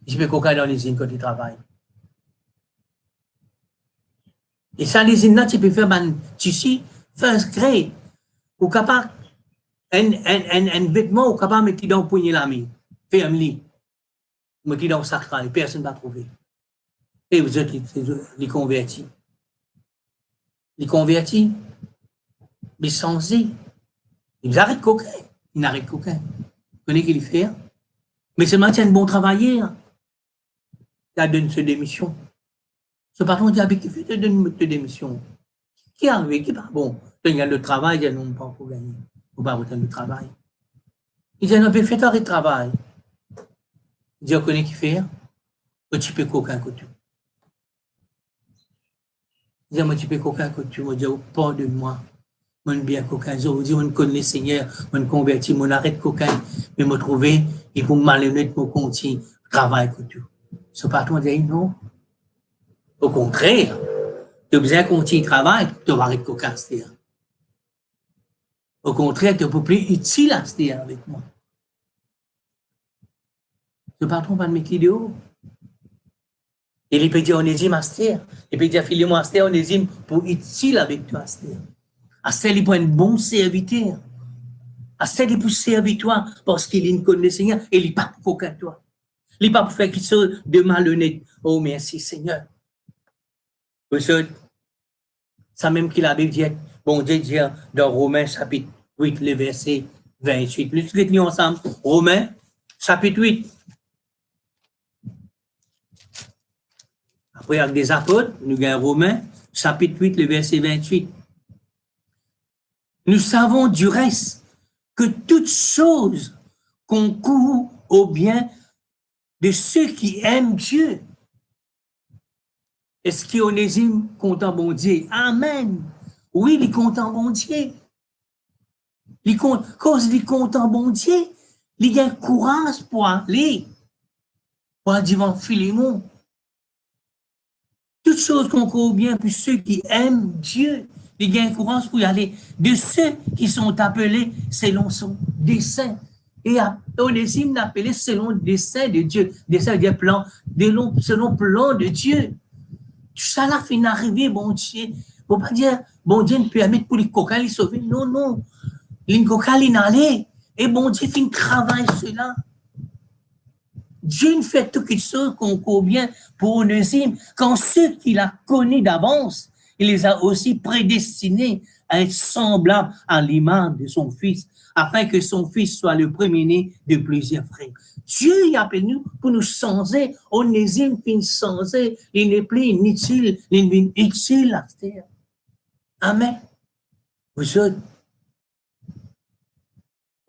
il peut cocaïne dans les usines quand il travaille. Et ça, les usines là, tu peux faire un tissu, first grade. Ou capable, un vêtement, ou capable de mettre dans le poignet l'ami. Ferme-le. Mettre dans le sac, personne ne va trouver. Et vous êtes les convertis. Les convertis, les sans-y, ils arrêtent cocaïne. Ils n'arrêtent cocaïne. Vous connaissez qu'il fait? Mais c'est maintenant un bon travailleur. Il a donné ses démissions. Ce patron dit, qui fait te donner tes démissions? Qui arrive, qui pas bon? Il y a le travail, il y a non pas pour gagner. Ou pas autant de travail. Il dit, non, mais fais arrêter le travail. Il dit, on connaît qui fait? Un petit peu coquin que tu. Il dit, un petit peu coquin que tu. Il dit, pas de moi. Mon bien coquin, je vous dis, on connaît le Seigneur, on convertit, on arrête coquin, mais me trouver, il faut malhonnête, me continue, travail que tout. Ce patron dit, non. Au contraire, tu as besoin de continuer le travail, tu vas arrêter coquin, c'est-à-dire. Au contraire, tu es plus utile à c'est-à-dire avec moi. Ce patron va me mettre l'idéo. Et il peut dire, Onésime, Astère. Il peut dire, Philémon, Astère, Onésime, pour utile avec toi, Astère. Astère, il peut être un bon serviteur. Astère, il peut servir toi parce qu'il est connu le Seigneur et il n'est pas pour qu'à toi. Il n'est pas pour faire quelque chose de malhonnête. Oh, merci, Seigneur. Ça même qu'il a dit, bon Dieu dit dans Romains chapitre 8, le verset 28. Nous lisons ensemble. Romains chapitre 8. Après, avec des apôtres, nous avons Romains chapitre 8, le verset 28. Nous savons du reste que toute chose concourt au bien de ceux qui aiment Dieu. Est-ce qu'Onésime content bon Dieu? Amen. Oui, il est content, bon Dieu. Cause il est content, bon Dieu, il a courage pour aller devant Philémon. Toutes choses qu'on connaît bien, puis ceux qui aiment Dieu, il a courage pour y aller. De ceux qui sont appelés selon son dessein. Et Onésime l'a appelé selon le dessein de Dieu. Dessein des plans, selon le plan de Dieu. Tout ça là fin arrivé, bon Dieu. Faut pas dire, bon Dieu ne permet pour les coquins les sauver. Non, non. Les coquins les n'aller. Et bon Dieu fin travail cela. Dieu ne fait tout quelque chose qu'on connaît bien pour Onésime. Quand ceux qu'il a connus d'avance, il les a aussi prédestinés à être semblables à l'image de son fils, afin que son fils soit le premier-né de plusieurs frères. Dieu y appelle nous pour nous changer. Onésime fin changer. Il n'est plus inutile. Il est utile à terre. Amen. Vous autres,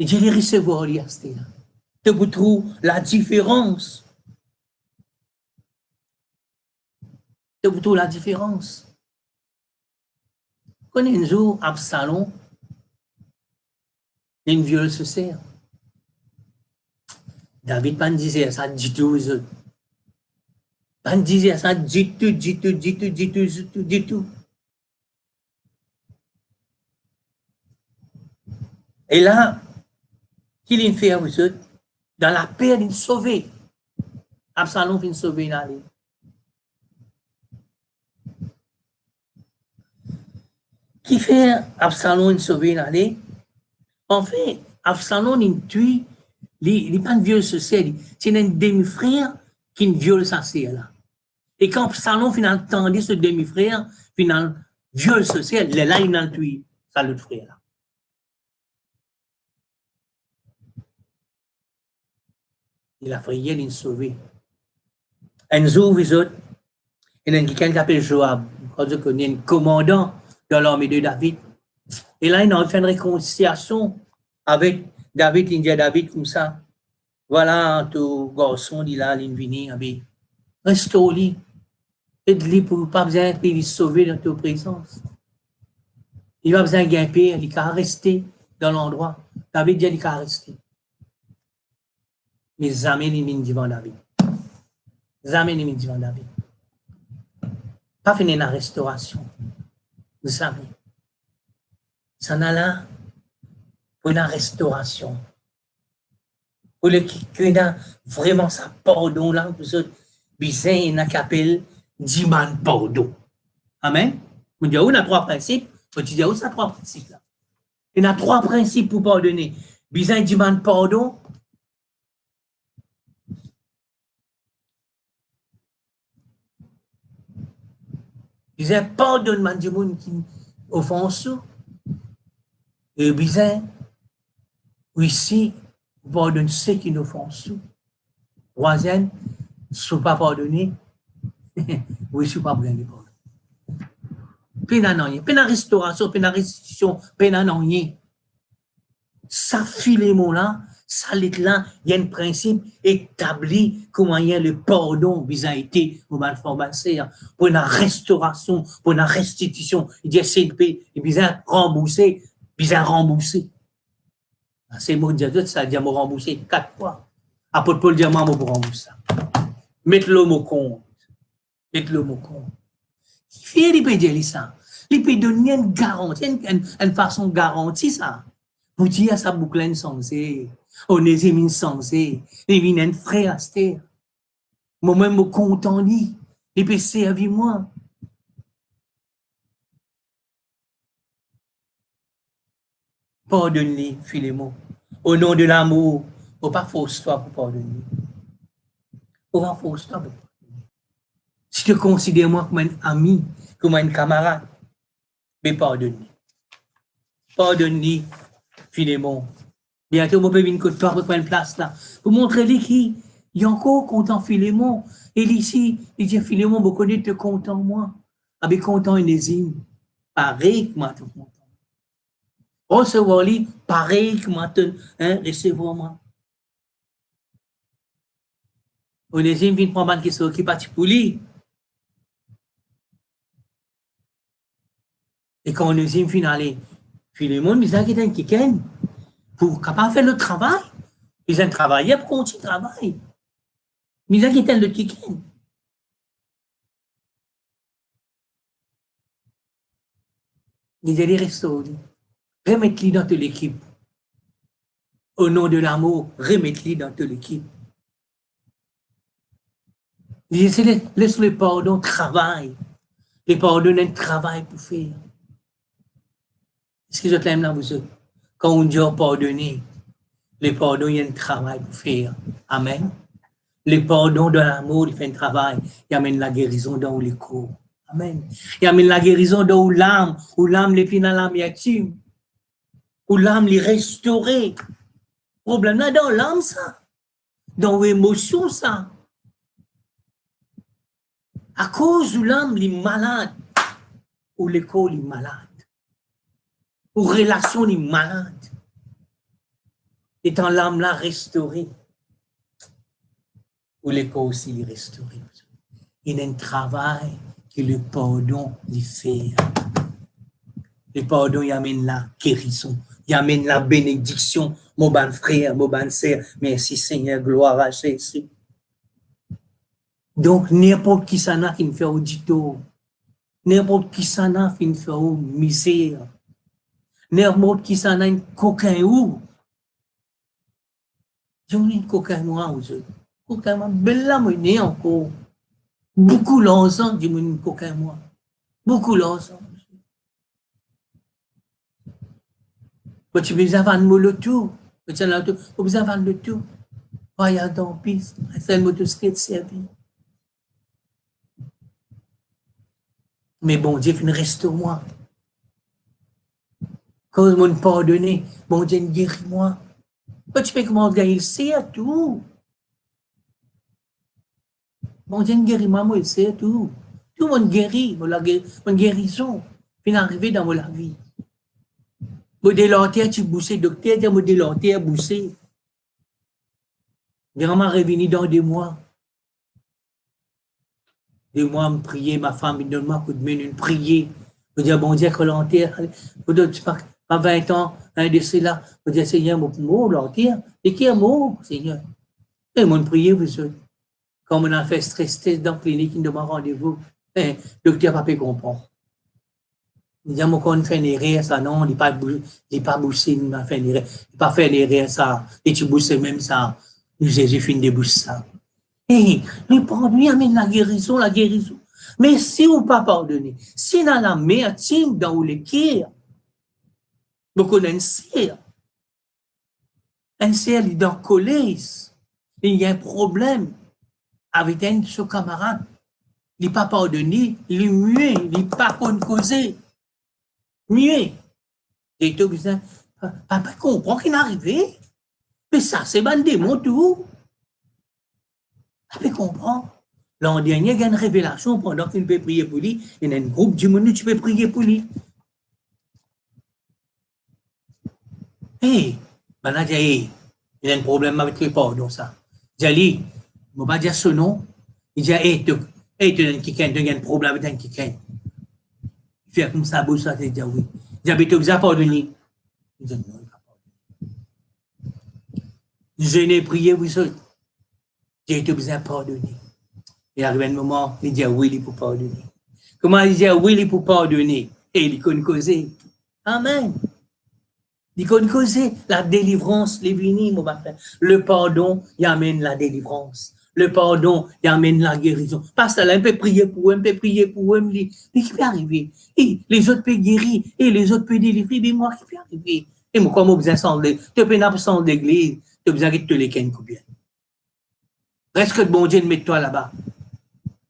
je les recevoir à terre. De vous trouver la différence. De vous trouver la différence. Quand un jour, Absalom, une viole se sert. David pas disait ça du tout aux autres. Pas disait ça du tout. Et là, qu'il fait à vous autres? Dans la paix, il sauver. Absalom vient sauver une année. Qui fait Absalom sauver une année? En fait, Absalom, il tue, il n'est pas une viole sociale, c'est un demi-frère qui une viole sa sœur là. Et quand Absalom finalement entendait ce demi-frère, finalement, viole sociale, là, il a tué sa l'autre frère là. Il a frayé, il a sauvé. Un jour, vous autres, il y a quelqu'un qui s'appelle Joab, il y a un commandant dans l'armée de David. Et là, il a fait une réconciliation avec David, il dit à David comme ça, voilà, ton garçon, il a venu, restaure-lui, aide-lui pour pas besoin de le sauver dans ta présence. Il va besoin de gagner, il va rester dans l'endroit. David dit, il va rester. Mais jamais il vient devant David. Jamais il vient devant David. Pas fini la restauration. Jamais. Ça n'a là pour la restauration. Pour le qui a vraiment sa pardon là, pour ceux qui ont appelé diman pardon. Amen. On dit, on a trois principes. On dit, on a trois principes là. Il y a trois principes pour pardonner. Bizarre demande pardon. Bizarre pardonne man du monde qui offense. Et bizarre, ici, pardonne ceux qui nous offensent. Troisième, ne sont pas pardonnés. Oui, je ne suis pas besoin de pardon. Peine à restauration, peine à restitution, peine à rien. Ça Philémon là, ça l'est là, il y a un principe établi comment il y a le pardon vis-à-vis a été pour la restauration, pour la restitution. Il dit c'est bien rembourser, bien rembourser. C'est mots de ça dit me rembourser 4 fois. Apôtre Paul dit moi pour rembourser. Mettre l'homme au compte. Mettre l'homme au compte. Il peut dire ça. Il peut donner une garantie, une façon garantie ça. Pour dire ça boucle sensé, Onésime sensé, il vient un frère à terre. Moi-même, me content lui, il peut servir moi. Pardonne-lui, Philémon. Au nom de l'amour, faut pas fausse toi pour pardonner. Faut pas fausse toi pour pardonner. Si tu considères moi comme un ami, comme un camarade, mais pardonne-lui. Pardonne-lui, Philémon. Bientôt, on peut venir que toi pour prendre place là. Pour montrer lui qu'il y a encore content Philémon. Et ici, il dit Philémon, vous connaissez content moi. Avec content Onésime. Pareil que moi, tout content. Recevoir lui, pareil que moi, recevoir moi. Onésime vient prendre une question qui est partie pour lui. Et quand on deuxième finale, puis le monde, ils ont quitté un kicken pour capable faire le travail. Ils ont travaillé pour continuer le travail. Ils ont quitté le kicken. Ils allaient restaurer. Remettre-les dans toute l'équipe. Au nom de l'amour, remettre-les dans toute l'équipe. Laisse le pardon travail. Le pardon est un travail pour faire. Est-ce que je t'aime là, vous autres? Quand on dit pardonner, le pardon, il y a un travail pour faire. Amen. Le pardon de l'amour, il fait un travail. Il amène la guérison dans les corps. Amen. Il amène la guérison dans l'âme, où l'âme, les pieds dans l'âme, il y a tu. Où l'âme, les restaurer. Problème là dans l'âme, ça. Dans l'émotion, ça. À cause où l'âme est malade, ou le corps est malade, ou relation est malade, étant l'âme là restaurée, ou le corps aussi est restauré. Il y a un travail que le pardon lui fait. Le pardon, il amène la guérison, il amène la bénédiction. Mon bon frère, mon bonne sœur, merci Seigneur, gloire à Jésus. Donc, n'importe qui s'en a qui me fait audito, n'importe qui s'en a qui me fait misère, n'importe qui s'en a un coquin ou. J'en ai un coquin moi, coquin moi, belle là, moi, né encore. Beaucoup l'ensemble, j'ai un coquin moi. Beaucoup l'ensemble. Tu veux avoir le tout, tu veux avoir le tout. Voyage dans la piste, c'est le motocyclette servi. Mais bon Dieu, restaure-moi. Quand je m'en pardonné, bon Dieu, guéris-moi. Tu peux comment gagner le sait tout. Bon Dieu, guéris-moi, moi, il sait tout. Tout le monde guérit, mon guérison, puis arriver dans la vie. Mon délantier, tu boussé, docteur, mon délantier, boussé. Vraiment revenu dans 2 mois. 2 mois, me prier, ma femme, il donne-moi un coup de main, une prier. Je dis, bon Dieu, que l'entière, tu pars à 20 ans, un de ceux-là, je dis, Seigneur, mon l'entière, et qui est mot, Seigneur? Et mon prier, vous autres. Quand on a fait stress test dans la clinique, il me demande rendez-vous, le docteur n'a pas pu comprendre. Il dit, mon qu'on fait une erreur, ça, non, il n'est pas boussé, il n'a fait une erreur. Il n'a pas fait une erreur, ça. Et tu bousses même ça. Jésus finit de bousser ça. Et le pardon amène la guérison, la guérison. Mais si vous pas pardonner, si dans la mer, dans le cœur, vous connaissez un cerf, il est dans colère, il y a un problème avec un de ses camarades, il n'est pas pardonné, il est muet, il n'est pas causé. Muet. Et tout besoin, papa comprend qu'il est arrivé. Mais ça, c'est un démon tout. Papa comprend. L'an dernier, il y a une révélation pendant qu'il peut prier pour lui. Il y a un groupe du monde, tu peux prier pour lui. Hey, maintenant, il y a un problème avec le pardon, ça. Jali, je ne vais pas dire ce nom. Il dit, hey, tu as un problème avec un kikin. Il fait comme ça, ça, il dit, oui. Il dit, tu as pardonné. Il dit, non, il n'a pas pardonné. Je n'ai prié, vous autres. J'ai été besoin de pardonner. Il arrive un moment, il dit, oui, il faut pardonner. Comment il dit, oui, il faut pardonner? Et il connaît causer. Amen. Il connaît causer la délivrance, les bénis, mon frère. Le pardon, il amène la délivrance. Le pardon, il amène la guérison. Parce que là, on peut prier pour eux, on peut prier pour eux, mais qui peut arriver? Et les autres peuvent guérir, et les autres peuvent délivrer, mais moi, qui peut arriver? Et moi, comme on besoin de tu peux pas sans l'église, tu as besoin de te les ken combien? Est-ce que le bon Dieu met toi là-bas?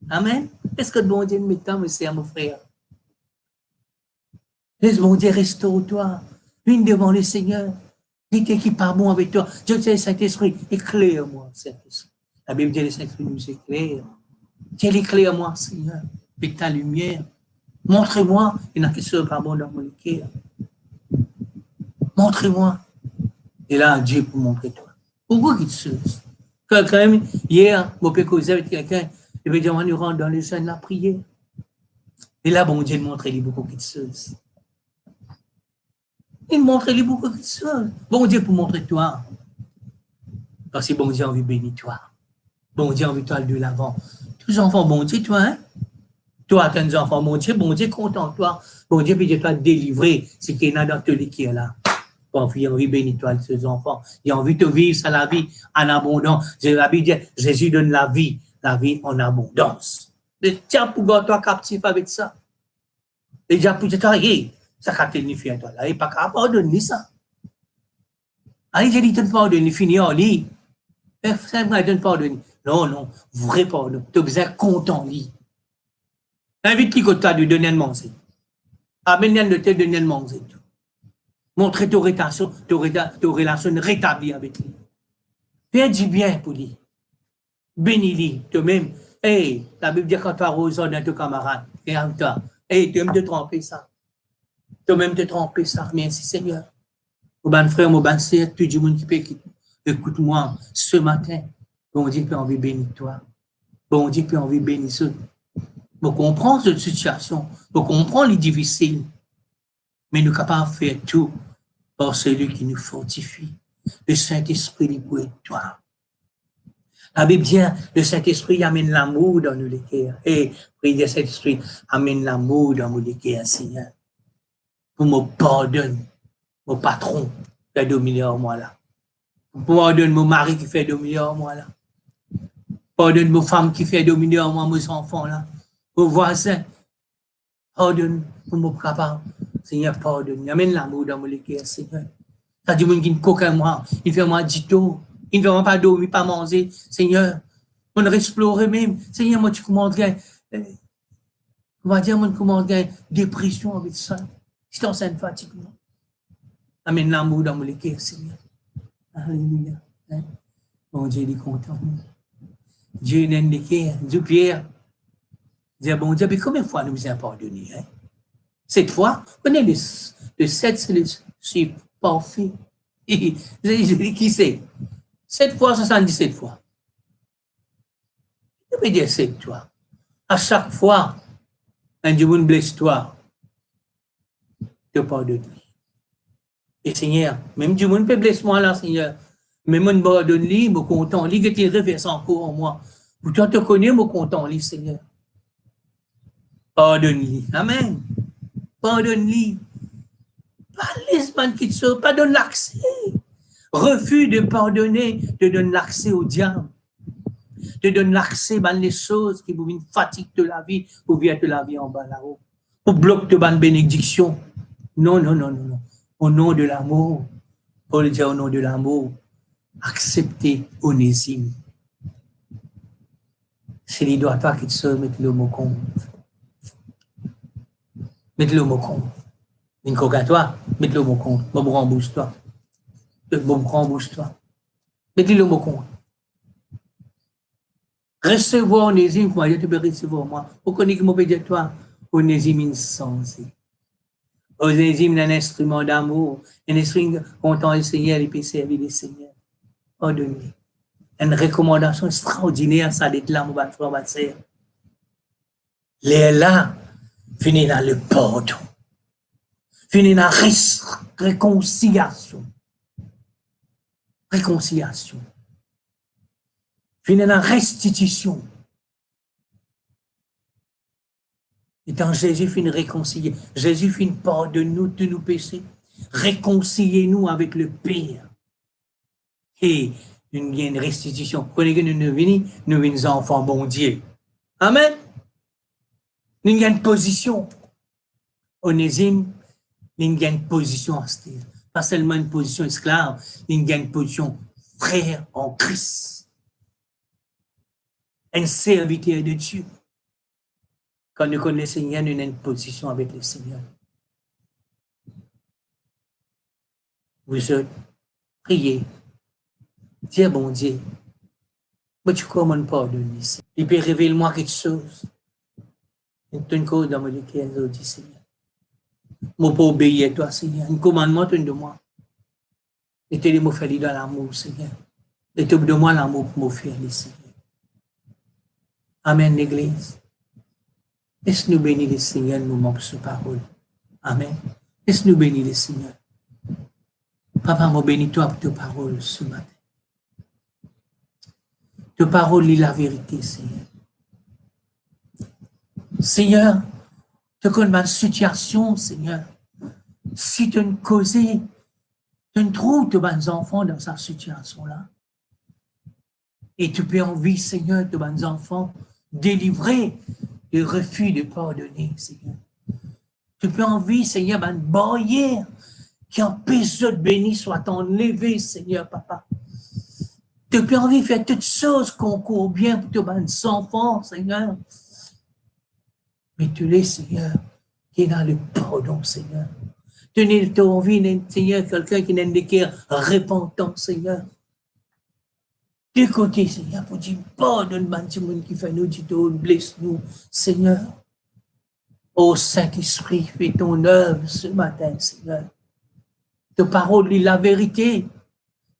Amen? Est-ce que le bon Dieu met toi, monsieur, mon frère? Laisse mon Dieu restaure-toi. Viens devant le Seigneur. Dis-toi qui part bon avec toi. Dieu te Saint-Esprit, éclaire-moi, Saint-Esprit. La Bible dit, le Saint-Esprit nous éclaire. Dieu éclaire-moi, Seigneur, avec ta lumière. Montre-moi, il n'y a que ce pardon dans mon cœur. Montre-moi. Et là, Dieu pour montrer toi. Pourquoi qu'il se quand même, hier, mon père causait avec quelqu'un, il veut dire, on nous rentre dans le jeûne, la prière. Et là, bon Dieu montre, il est beaucoup qui se Il montre-lui beaucoup de choses. Bon Dieu pour montrer toi. Parce que bon Dieu a envie de bénir toi. Bon Dieu a envie de toi de l'avant. Tous les enfants, bon Dieu, toi, hein? Toi, tes enfants, bon Dieu, content toi. Bon Dieu, puis toi délivrer ce qui est là dans celui qui est là. Bon, il a envie de bénir toi, ces enfants. Il a envie de vivre ça, la vie en abondance. La Bible dit, Jésus donne la vie en abondance. Mais tiens, pour toi captif avec ça. Et déjà, pour toi, ça qu'a signifié à toi. Là, il n'est pas capable de pardonner ça. Allez, j'ai dit, tu ne pardonnes, fini en lit. C'est vrai, tu ne pardonnes. Non, vrai pardon. Tu as besoin de content lit. Invite qui côté de donner le manger. Amène le te donner le manger. Montre ta relation rétablie avec lui. Fais du bien pour lui. Bénis-lui. Toi-même, hey, la Bible dit quand tu arroses dans ton camarade, regarde-toi. Hey, tu aimes te tromper ça. Toi-même te tromper ça. Merci Seigneur. Mon bon frère, mon bon sœur, tout le monde qui peut écoute-moi ce matin. Bon Dieu peut envie de bénir toi. Bon Dieu peut envie de bénir ceux. On comprend cette situation. On comprend les difficiles. Mais nous sommes capables de faire tout par celui qui nous fortifie. Le Saint-Esprit pour être toi. La Bible dit, le Saint-Esprit amène l'amour dans nos cœurs. Et priez le Saint-Esprit amène l'amour dans nos cœurs, Seigneur. Pour me pardonner, mon patron qui fait dominer en moi là. Pour pardonner mon mari qui fait dominer en moi là. Pardonne mon femme qui fait dominer en moi, mes enfants là. Mon voisin. Pardonne pour mon capable. Seigneur, pardonne. Amène l'amour dans mon cœur, Seigneur. Ça dit, mon qui ne coque moi. Il fait moi dito. Il ne fait pas dormir, pas manger. Seigneur, on va explorer même. Seigneur, moi, tu commandes, on va dire, moi, commande dépression avec ça. Je t'en scène fatigue. Amène l'amour dans mon cœur, Seigneur. Alléluia. Bon Dieu, il est content. Dieu n'aime le cœur. Dieu, Pierre. Dis, bon Dieu, mais combien de fois nous vous avons pardonné? 7 fois? On est le 7, c'est le chiffre parfait. Qui c'est? 7 fois, 77 fois. Je peux dire 7 fois. À chaque fois, un Dieu vous blesse toi. Je pardonne. Et Seigneur, même Dieu vous peut blesser moi là, Seigneur. Mais moi, je pardonne lui, je suis content. Lui, que tu reverses encore en moi. Pour toi, te connais, je suis content, lui, Seigneur. Pardonne-lui. Amen. Pardonne-lui. Pas laisse-moi quitter ça. Pas donne l'accès. Refus de pardonner te donne l'accès au diable. Te donne l'accès à les choses qui vous fatiguent de la vie, pour vivre de la vie en bas là-haut. Pour bloquer de bénédiction. Non. Au nom de l'amour. Paul dit au nom de l'amour. Acceptez Onésime. S'il ne doit pas quitter ça, mettez-le au compte. Mettez-le au compte. Une coque à toi, mettez-le au compte. Bon, rembourse-toi. Bon, rembourse-toi. Mettez-le au compte. Recevoir Onésime, moi, je te peux recevoir moi. Vous connaissez que mon pédiatre, toi, Onésime insensé. Onésime est un instrument d'amour, un instrument content le Seigneur et puis servir le Seigneur. Pardonnez. Une recommandation extraordinaire, ça d'être là, mon frère, ma sœur. Les là, finit dans le pardon. Finit dans la réconciliation. Réconciliation. Finit dans la restitution. Et quand Jésus finit réconcilier, Jésus finit pardonner de nos péchés. Réconciliez-nous avec le Père. Et il y a une restitution. Quand nous venons enfants, bon Dieu. Amen. Nous avons une position. Onésime, nous avons une position austère. Pas seulement une position esclave, nous avons une position frère en Christ. Un serviteur de Dieu. Quand nous connaissons le Seigneur, nous avons une position avec le Seigneur. Vous autres, priez. Dis bon Dieu, mais tu commandes pardonner ici. Il peut révéler moi quelque chose. Une cause dans mon cœur, je dis Seigneur. Je peux obéir à toi, Seigneur. Un commandement de moi. Et tu me faire dans l'amour, Seigneur. Et tu de moi l'amour pour me faire, Seigneur. Amen, l'Église. Laisse-nous bénir le Seigneur, nous manque ce parole. Amen. Laisse-nous bénir le Seigneur. Papa, moi bénis-toi pour tes paroles ce matin. Tes paroles, est la vérité, Seigneur. Seigneur, tu connais ma situation, Seigneur. Si tu ne causais, tu ne trouves tes bonnes enfants dans cette situation-là. Et tu peux envie, Seigneur, tes bonnes enfants, délivrer du refus de pardonner, Seigneur. Tu peux envie, Seigneur, une barrière qui empêche de béni soit enlevé, Seigneur, Papa. Tu peux envie de faire toutes choses qu'on court bien pour tes bonnes enfants, Seigneur. Mais tu l'es, Seigneur, qui est dans le pardon, Seigneur. Tu n'as envie, Seigneur, quelqu'un qui n'a pas repentant, Seigneur. Du côté, Seigneur, pour dire, pardonne-moi, tout le monde qui fait nous, dis-toi, blesse-nous, Seigneur. Ô Saint-Esprit, fais ton œuvre ce matin, Seigneur. Ta parole est la vérité.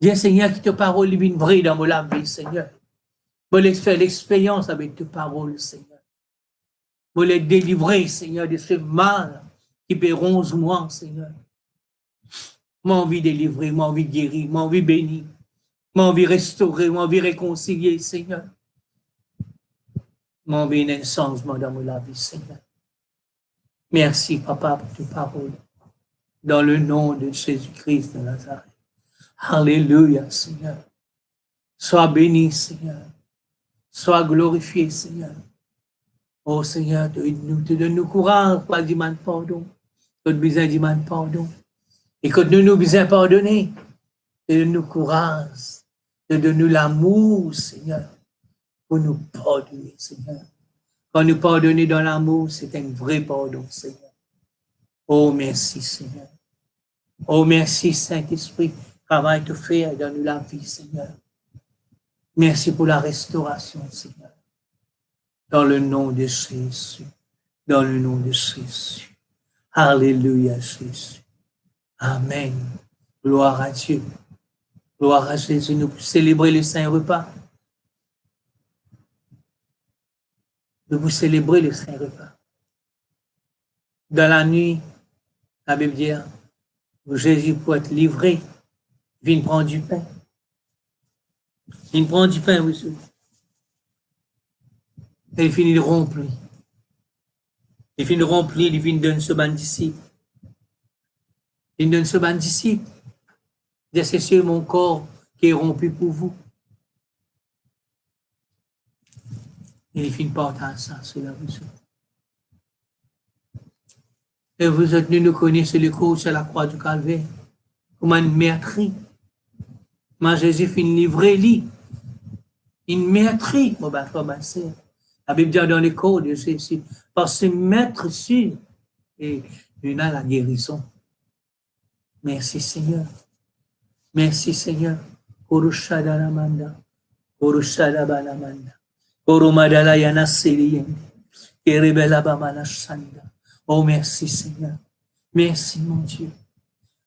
Dis, Seigneur, que ta parole est une vraie dans la vie, Seigneur. Je vais faire l'expérience avec ta parole, Seigneur. Je vais les délivrer, Seigneur, de ce mal qui peut ronger moi, Seigneur. J'ai envie de délivrer, j'ai envie de guérir, j'ai envie de bénir, j'ai envie de restaurer, j'ai envie de réconcilier, Seigneur. J'ai envie d'un changement dans ma vie, Seigneur. Merci, Papa, pour tes paroles. Dans le nom de Jésus-Christ de Nazareth. Alléluia, Seigneur. Sois béni, Seigneur. Sois glorifié, Seigneur. Oh, Seigneur, te donne-nous courage pour demander pardon. Que nous besoin de demander pardon. Et que nous besoin de pardonner. Te donne-nous courage. Te donne-nous l'amour, Seigneur, pour nous pardonner, Seigneur. Quand nous pardonner dans l'amour, c'est un vrai pardon, Seigneur. Oh, merci, Seigneur. Oh, merci, Saint-Esprit. Travail te faire dans nous la vie, Seigneur. Merci pour la restauration, Seigneur. Dans le nom de Jésus. Dans le nom de Jésus. Alléluia, Jésus. Amen. Gloire à Dieu. Gloire à Jésus. Nous pouvons célébrer le Saint-Repas. Nous pouvons célébrer le Saint-Repas. Dans la nuit, la Bible dit, où Jésus peut être livré, il vient prendre du pain. Il prend du pain, oui. Et il finit de remplir. Il finit de remplir, il vient donner ce ban disciple. Il donne ce ban disciple. Il dit, c'est sur mon corps qui est rompu pour vous. Et il finit par partager ça, cela vous autres. Et vous autres, nous connaissons le cours sur la croix du Calvaire. Comme une meurtrie. Mais Jésus finit livré, lui. Une meurtrie, mon frère, ma sœur. La Bible dit dans le corps de Jésus, par ce maître sûr, et il a la guérison. Merci Seigneur. Merci Seigneur. Urushadalamanda. Urushadabalamanda. Urumadala yanasiriyende. Kerebelabamalasanda. Oh, merci Seigneur. Merci mon Dieu.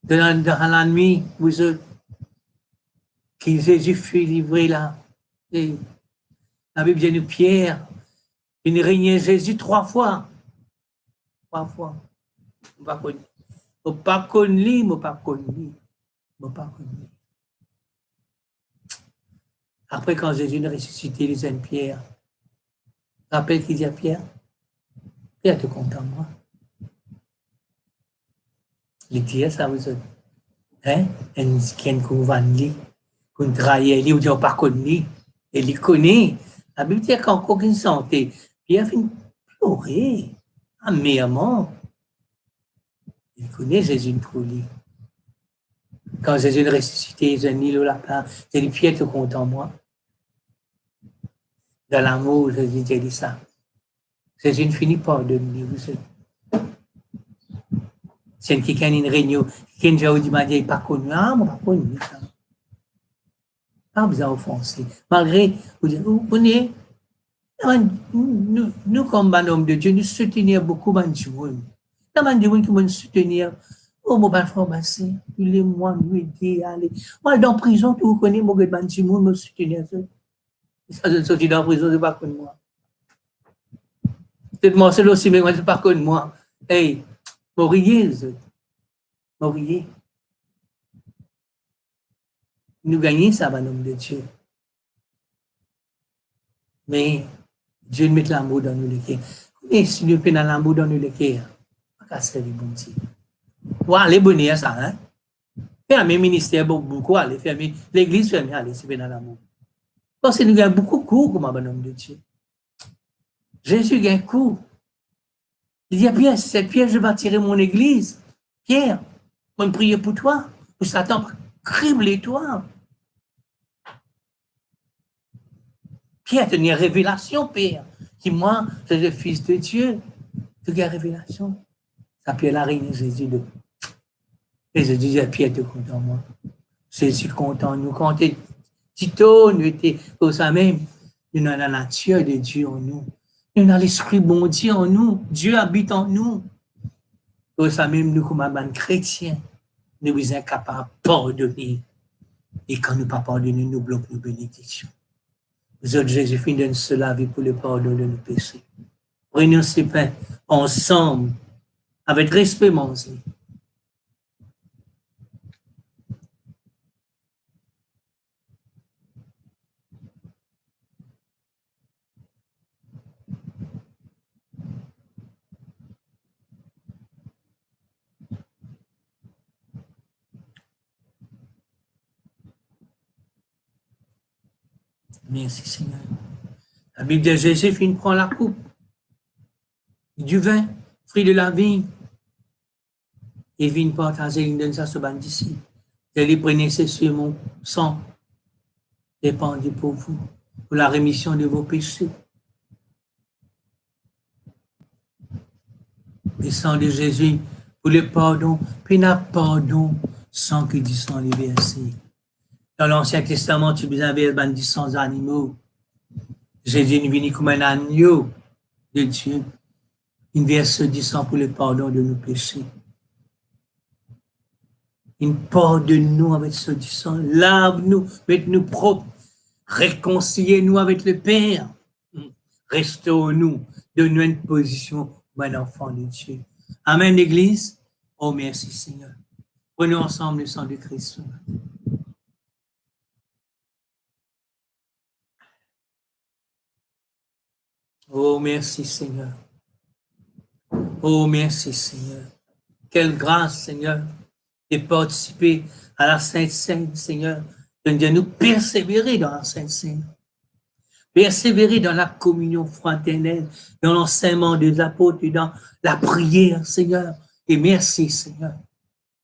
Dans la nuit, vous êtes, que Jésus fut livré là. Et la Bible dit de Pierre, il régnait Jésus 3 fois. 3 fois. Je ne pas connu, je pas connu. Après, quand Jésus a ressuscité les jeunes Pierre, rappelle qu'il dit à Pierre, Pierre, tu es content de moi. Il dit ça, vous autres. Hein? Un qui qu'on va lui, qu'on trahit, lui, ou dit, on pas connu. Et il connaît. La Bible dit qu'en aucune santé, Pierre finit pleurer, amèrement. Il connaît Jésus pour lui. Quand Jésus est ressuscité, il a mis le lapin, il a dit, Pierre, tu es content de moi. Dans l'amour, Jésus a dit ça. Jésus ne finit pas de lui, vous savez. C'est quelqu'un qui a une réunion, qui a dit, il n'est pas connu. Ah, moi, pas connu. Pas besoin d'offenser. Malgré, vous connaissez, nous, comme un homme de Dieu, nous soutenons beaucoup de gens. Il y a des gens qui nous soutenir. Oh, mon bon frère, tous les mois, nous aider à aller. Moi, dans la prison, tu connais, mon gars, de gens me soutenir. Ça, je suis dans la prison, je ne sais pas connu moi. Peut-être moi, c'est aussi, mais moi, je ne sais pas connu moi. Hey, Maurier. nous gagnons ça, bonhomme de Dieu. Mais Dieu met l'amour dans nous le cœur. Et si Dieu fait dans l'amour dans nous le cœur, pas qu'à servir bon Dieu. Ouais, les bonheurs, ça, hein. Fermer le ministère, beaucoup, aller fermer l'église, fermer, aller, c'est dans l'amour. Parce que nous avons beaucoup de cours comme un bonhomme de Dieu. Jésus a un cours. Il dit à Pierre, c'est Pierre, je bâtirai mon église. Pierre, moi, je prie pour toi. Pour Satan, crible-toi. Pierre, tu as une révélation, Pierre. Qui, moi, je suis le fils de Dieu. Tu as une révélation. Ça Pierre la reine Jésus. Et je disais, Pierre, tu es content, moi. Jésus content. Nous, quand Tito, nous étions pour ça même. Nous avons la nature de Dieu en nous. Nous avons l'esprit bon Dieu en nous. Dieu habite en nous. Pour ça même, nous, comme un chrétien, nous sommes incapables de pardonner. Et quand nous ne pas pardonner, nous bloquons nos bénédictions. Nous autres, Jésus finit de se laver pour le pardon de nos péchés. Prenons ces pains ensemble, avec respect, mon Dieu. Merci, Seigneur. La Bible de Jésus finit prend la coupe du vin, fruit de la vigne, et vient partager, il donne ça sur ban d'ici. Et les prenez, c'est sur mon sang, répandu pour vous, pour la rémission de vos péchés. Le sang de Jésus, pour le pardon, puis il y a pardon sans que du sang les versé. Dans l'Ancien Testament, tu avais ban du sang animaux. Jésus est venu comme un agneau de Dieu. Il verse du sang pour le pardon de nos péchés. Il pardonne-nous avec ce du sang. Lave-nous, mette-nous propres. Réconciliez-nous avec le Père. Restaure-nous. Donne-nous une position comme un enfant de Dieu. Amen, l'Église. Oh, merci, Seigneur. Prenons ensemble le sang de Christ. Oh, merci, Seigneur. Oh, merci, Seigneur. Quelle grâce, Seigneur, de participer à la Sainte Seine, Seigneur, de nous persévérer dans la Sainte Seine. Persévérer dans la communion fraternelle, dans l'enseignement des apôtres et dans la prière, Seigneur. Et merci, Seigneur.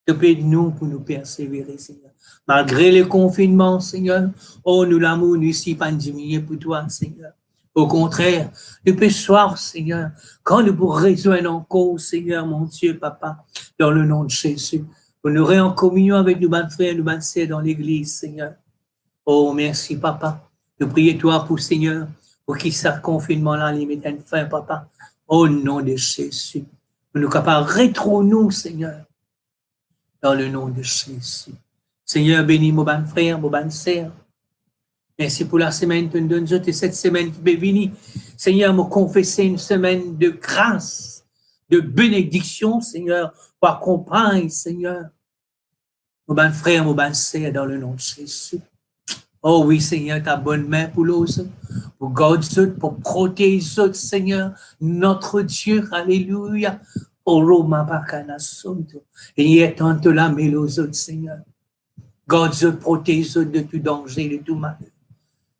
Te de nous pour nous persévérer, Seigneur. Malgré le confinement, Seigneur, oh, nous l'amour, nous ici, pas diminuer pour toi, Seigneur. Au contraire, nous peut soir, Seigneur, quand nous pourrons rejoindre encore, Seigneur, mon Dieu, Papa, dans le nom de Jésus, pour nous en communion avec nos bonnes frères et nos bonnes sœurs dans l'église, Seigneur. Oh, merci, Papa. Nous prions toi pour, Seigneur, pour qu'il ce confinement-là, les mette une fin, Papa. Au nom de Jésus. Pour nous capables, rétro-nous, Seigneur, dans le nom de Jésus. Seigneur, bénis mon bonnes frères, mon bonnes sœurs. Merci pour la semaine que nous donnons et cette semaine qui peut venir. Seigneur, me confesser une semaine de grâce, de bénédiction, Seigneur, pour accompagner, Seigneur, nos bonnes frères, nos bonnes sœurs, dans le nom de Jésus. Oh oui, Seigneur, ta bonne main pour l'autre, pour garder, pour protéger, Seigneur, notre Dieu, alléluia. Oh, Roma Bacana Santo. Et étant la mélose, Seigneur. Garde, protège de tout danger, de tout mal.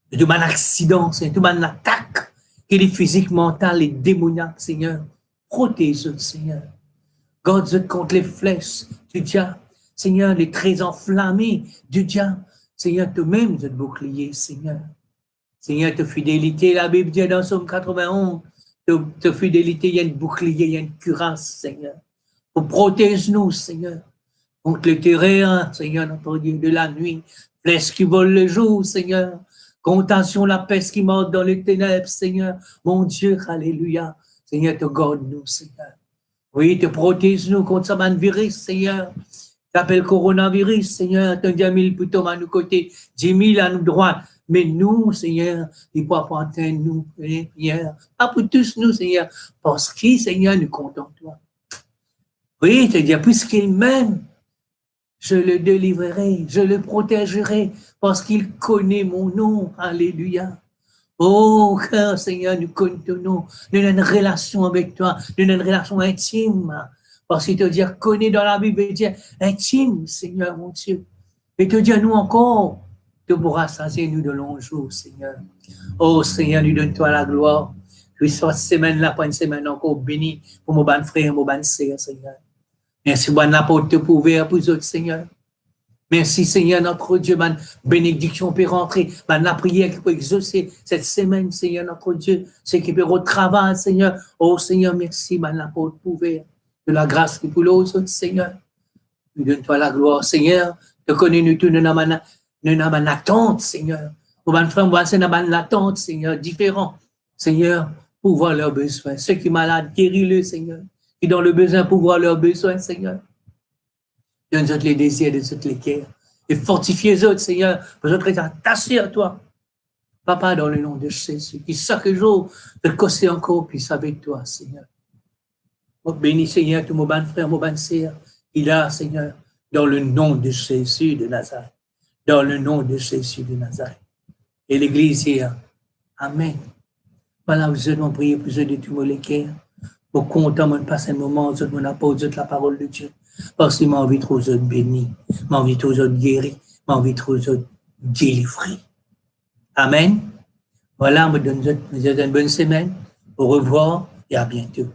De tout mal accident, de tout mal attaque, qu'il est physique, mental et démoniaque, Seigneur. Protège, Seigneur. Garde contre les flèches du diable. Seigneur, les traits enflammés du diable. Seigneur, toi-même, de bouclier, Seigneur. Seigneur, ta fidélité, la Bible dit dans Somme 91, ta fidélité, il y a une bouclier, il y a une cuirasse, Seigneur. Pour protège-nous, Seigneur. Contre le terrain, Seigneur, notre Dieu, de la nuit. Flèches qui volent le jour, Seigneur. Contention, la peste qui mord dans les ténèbres, Seigneur. Mon Dieu, alléluia. Seigneur, te garde-nous, Seigneur. Oui, te protège-nous contre ce virus, Seigneur. T'appelles coronavirus, Seigneur. T'en dis 1000 pour tomber à nos côtés, 10 000 à nos droits. Mais nous, Seigneur, il faut apporter nous, Seigneur. Pas pour tous nous, Seigneur. Parce que, Seigneur, nous comptons toi. Oui, te dire, puisqu'il m'aime, Je le délivrerai, je le protégerai parce qu'il connaît mon nom. Alléluia. Oh, cœur, Seigneur, nous connaissons ton nom. Nous avons une relation avec toi. Nous avons une relation intime. Parce qu'il te dit, connais dans la Bible, il dit, intime, Seigneur, mon Dieu. Et te dit à nous encore, tu pourras rassasier nous de longs jours, Seigneur. Oh, Seigneur, nous donne-toi la gloire. Que cette semaine-là, pas une semaine encore bénie pour mon bon frère, mon bonne sœur, Seigneur. Merci, bon, pour te pouvoir pour les autres, Seigneur. Merci, Seigneur, notre Dieu, bonne bénédiction peut rentrer, bonne la prière qui peut exaucer cette semaine, Seigneur, notre Dieu, ce qui peut retravailler, Seigneur. Oh, Seigneur, merci, bonne la pour te pouvoir de la grâce qui pour l'autre, Seigneur. Nous donne-toi la gloire, Seigneur. Te connais-nous tout, nous avons une attente, Seigneur. Pour bonne frère, nous avons une attente, Seigneur, différent, Seigneur, pour voir leurs besoins. Ceux qui sont malades, guéris-le, Seigneur. Qui ont le besoin pour voir leurs besoins, Seigneur. Donne-nous les désirs, donne-nous les cœurs. Et fortifie les autres, Seigneur, pour être attachés à toi. Papa, dans le nom de Jésus, qui chaque jour te cosser encore plus avec toi, Seigneur. Oh, bénis, Seigneur, tous mes bons frères, mes bonnes sœurs, il a, Seigneur, dans le nom de Jésus de Nazareth. Dans le nom de Jésus de Nazareth. Et l'Église hier. Amen. Voilà, vous allons prier pour eux de tous les cœurs. Pour content de passer un moment, je ne pas la parole de Dieu. Parce qu'il m'a envie de trop de bénis, m'a envie de trop de guérir, m'a envie de trop de délivrer. Amen. Voilà, je vous donne une bonne semaine. Au revoir et à bientôt.